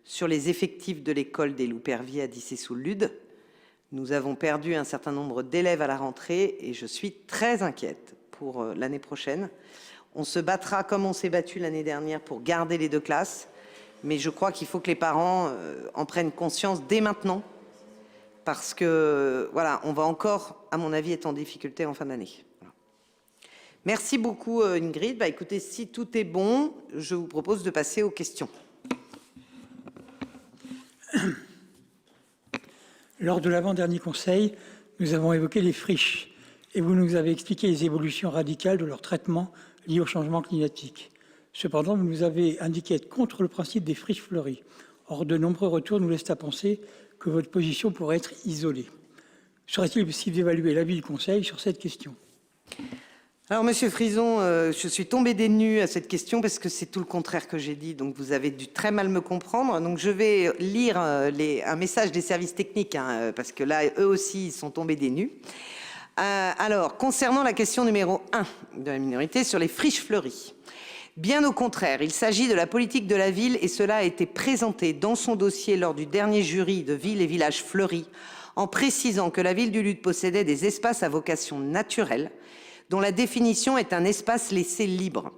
sur les effectifs de l'école des Louperviers à Dissé-sous-le-Lude. Nous avons perdu un certain nombre d'élèves à la rentrée et je suis très inquiète pour l'année prochaine. On se battra comme on s'est battu l'année dernière pour garder les 2 classes, mais je crois qu'il faut que les parents en prennent conscience dès maintenant, parce que voilà, on va encore, à mon avis, être en difficulté en fin d'année. Voilà. Merci beaucoup Ingrid. Bah, écoutez, si tout est bon, je vous propose de passer aux questions. Lors de l'avant-dernier conseil, nous avons évoqué les friches et vous nous avez expliqué les évolutions radicales de leur traitement liées au changement climatique. Cependant, vous nous avez indiqué être contre le principe des friches fleuries. Or, de nombreux retours nous laissent à penser que votre position pourrait être isolée. Serait-il possible d'évaluer l'avis du Conseil sur cette question? Alors, Monsieur Frison, je suis tombée des nues à cette question parce que c'est tout le contraire que j'ai dit, donc vous avez dû très mal me comprendre. Donc, je vais lire un message des services techniques, hein, parce que là, eux aussi, ils sont tombés des nues. Alors, concernant la question numéro 1 de la minorité sur les friches fleuries, bien au contraire, il s'agit de la politique de la ville et cela a été présenté dans son dossier lors du dernier jury de villes et villages fleuris, en précisant que la ville du Lude possédait des espaces à vocation naturelle, dont la définition est un espace laissé libre.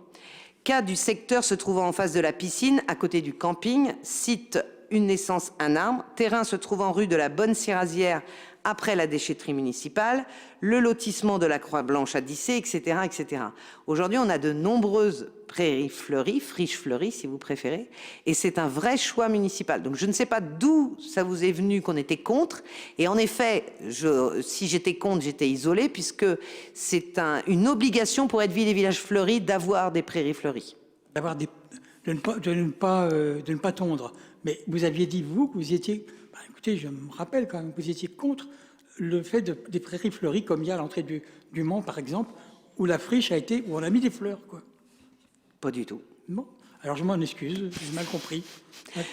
Cas du secteur se trouvant en face de la piscine, à côté du camping, site une naissance, un arbre, terrain se trouvant rue de la Bonne-Sirasière, après la déchetterie municipale, le lotissement de la Croix-Blanche à Dissé, etc., etc. Aujourd'hui, on a de nombreuses prairies fleuries, friches fleuries, si vous préférez, et c'est un vrai choix municipal. Donc, je ne sais pas d'où ça vous est venu qu'on était contre, et en effet, si j'étais contre, j'étais isolée, puisque c'est une obligation pour être ville et village fleuris d'avoir des prairies fleuries. De ne pas tondre. Mais vous aviez dit, vous, que vous étiez... Bah, écoutez, je me rappelle quand même que vous étiez contre le fait des prairies fleuries, comme il y a à l'entrée du Mans, par exemple, où la friche a été... où on a mis des fleurs, quoi. Pas du tout. Bon. Alors, je m'en excuse, j'ai mal compris.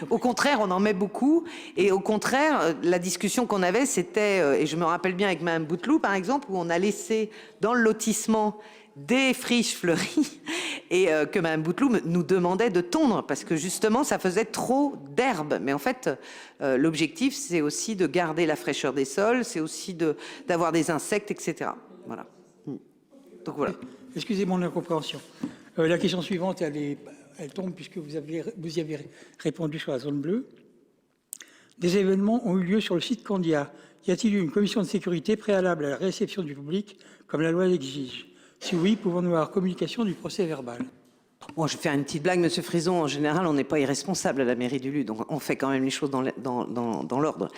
Au contraire, on en met beaucoup. Et au contraire, la discussion qu'on avait, c'était, et je me rappelle bien avec Mme Bouteloup, par exemple, où on a laissé dans le lotissement des friches fleuries et que Mme Bouteloup nous demandait de tondre parce que justement, ça faisait trop d'herbe. Mais en fait, l'objectif, c'est aussi de garder la fraîcheur des sols, c'est aussi d'avoir des insectes, etc. Voilà. Donc voilà. Excusez-moi l'incompréhension. La question suivante, elle tombe puisque vous y avez répondu sur la zone bleue. Des événements ont eu lieu sur le site Candia. Y a-t-il eu une commission de sécurité préalable à la réception du public, comme la loi l'exige? Si oui, pouvons-nous avoir communication du procès verbal? Bon, je vais faire une petite blague, Monsieur Frison. En général, on n'est pas irresponsable à la mairie du Lude. Donc, on fait quand même les choses dans l'ordre.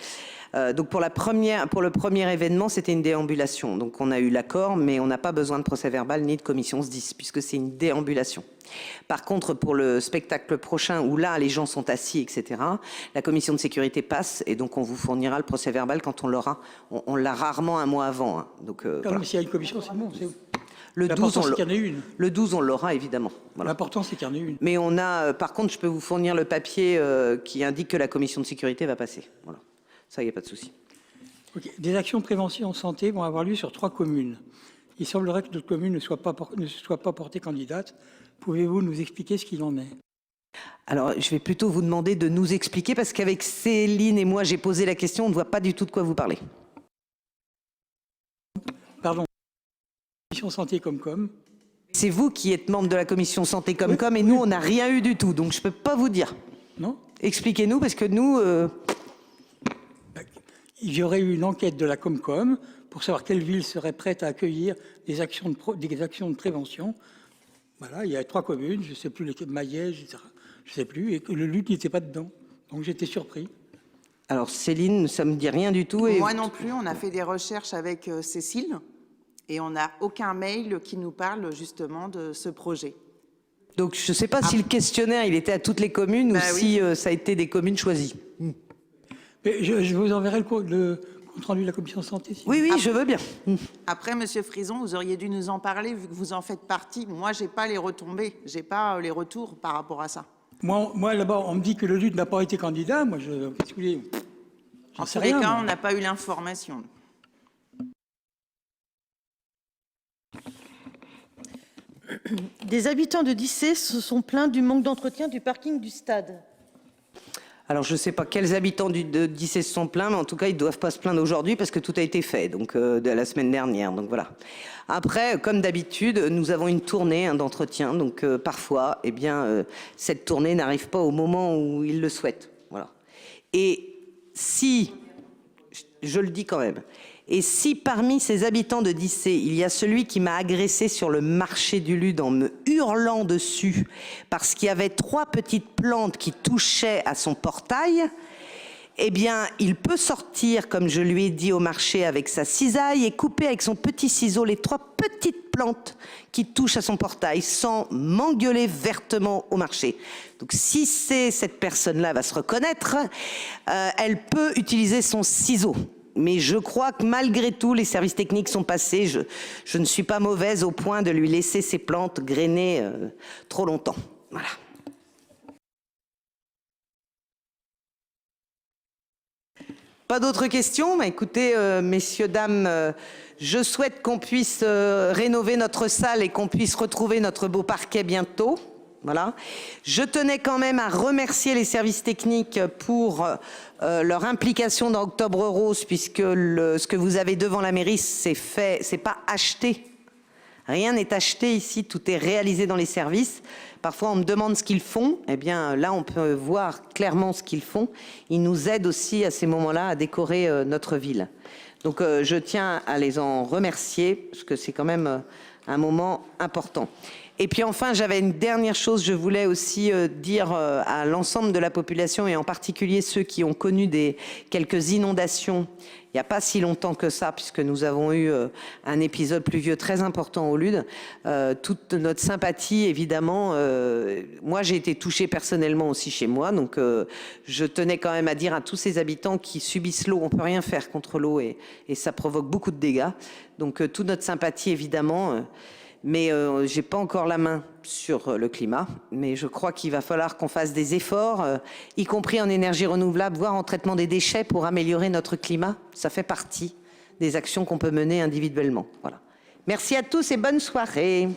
Donc, pour le premier événement, c'était une déambulation. Donc, on a eu l'accord, mais on n'a pas besoin de procès verbal ni de commission SDIS, puisque c'est une déambulation. Par contre, pour le spectacle prochain, où là, les gens sont assis, etc., la commission de sécurité passe, et donc on vous fournira le procès verbal quand on l'aura. On l'a rarement un mois avant. Hein. Donc, voilà. S'il y a une commission, c'est bon. Le 12, c'est qu'il y en ait une. Le 12, on l'aura, évidemment. Voilà. L'important, c'est qu'il y en ait une. Mais on a, par contre, je peux vous fournir le papier qui indique que la commission de sécurité va passer. Voilà. Ça, il n'y a pas de souci. Okay. Des actions de prévention en santé vont avoir lieu sur 3 communes. Il semblerait que notre commune ne soit pas portée candidate. Pouvez-vous nous expliquer ce qu'il en est? Alors, je vais plutôt vous demander de nous expliquer, parce qu'avec Céline et moi, j'ai posé la question, on ne voit pas du tout de quoi vous parlez. Pardon. Commission santé Comcom. C'est vous qui êtes membre de la commission santé Comcom, oui, et nous, on n'a rien eu du tout, donc je ne peux pas vous dire. Non. Expliquez-nous, parce que nous... Il y aurait eu une enquête de la Comcom pour savoir quelle ville serait prête à accueillir des actions de prévention. Voilà, il y a 3 communes, je ne sais plus, lesquelles, Maillège, etc. Je ne sais plus, et le Lude n'était pas dedans. Donc j'étais surpris. Alors Céline, ça ne me dit rien du tout. Et... Moi non plus, on a fait des recherches avec Cécile et on n'a aucun mail qui nous parle justement de ce projet. Donc je ne sais pas si le questionnaire il était à toutes les communes ou si ça a été des communes choisies. Mais je vous enverrai le compte rendu de la commission santé. Oui, oui, je veux bien. Après, Monsieur Frison, vous auriez dû nous en parler vu que vous en faites partie. Moi, j'ai pas les retombées, j'ai pas les retours par rapport à ça. Moi là-bas, on me dit que le LUD n'a pas été candidat. Moi, qu'est-ce que vous voulez? En tous les cas, on n'a pas eu l'information. Des habitants de Dissé se sont plaints du manque d'entretien du parking du stade. Alors, je ne sais pas quels habitants de Dissé se sont plaints, mais en tout cas, ils ne doivent pas se plaindre aujourd'hui parce que tout a été fait, donc de la semaine dernière. Donc voilà. Après, comme d'habitude, nous avons une tournée d'entretien. Donc parfois, eh bien, cette tournée n'arrive pas au moment où ils le souhaitent. Voilà. Et si, je le dis quand même, et si parmi ces habitants de Dissé, il y a celui qui m'a agressé sur le marché du Lude en me hurlant dessus parce qu'il y avait 3 petites plantes qui touchaient à son portail, eh bien, il peut sortir, comme je lui ai dit au marché, avec sa cisaille et couper avec son petit ciseau les 3 petites plantes qui touchent à son portail sans m'engueuler vertement au marché. Donc, si cette personne-là va se reconnaître, elle peut utiliser son ciseau. Mais je crois que malgré tout, les services techniques sont passés. Je ne suis pas mauvaise au point de lui laisser ses plantes grainer trop longtemps. Voilà. Pas d'autres questions? Écoutez, messieurs, dames, je souhaite qu'on puisse rénover notre salle et qu'on puisse retrouver notre beau parquet bientôt. Voilà. Je tenais quand même à remercier les services techniques pour leur implication dans Octobre Rose, puisque ce que vous avez devant la mairie, c'est fait, c'est pas acheté. Rien n'est acheté ici, tout est réalisé dans les services. Parfois, on me demande ce qu'ils font. Eh bien, là, on peut voir clairement ce qu'ils font. Ils nous aident aussi à ces moments-là à décorer notre ville. Donc, je tiens à les en remercier, parce que c'est quand même un moment important. Et puis enfin, j'avais une dernière chose, je voulais aussi dire à l'ensemble de la population, et en particulier ceux qui ont connu quelques inondations, il n'y a pas si longtemps que ça, puisque nous avons eu un épisode pluvieux très important au Lude. Toute notre sympathie, évidemment. Moi, j'ai été touchée personnellement aussi chez moi, donc je tenais quand même à dire à tous ces habitants qui subissent l'eau, on ne peut rien faire contre l'eau et ça provoque beaucoup de dégâts. Donc toute notre sympathie, évidemment. Mais je n'ai pas encore la main sur le climat. Mais je crois qu'il va falloir qu'on fasse des efforts, y compris en énergie renouvelable, voire en traitement des déchets pour améliorer notre climat. Ça fait partie des actions qu'on peut mener individuellement. Voilà. Merci à tous et bonne soirée.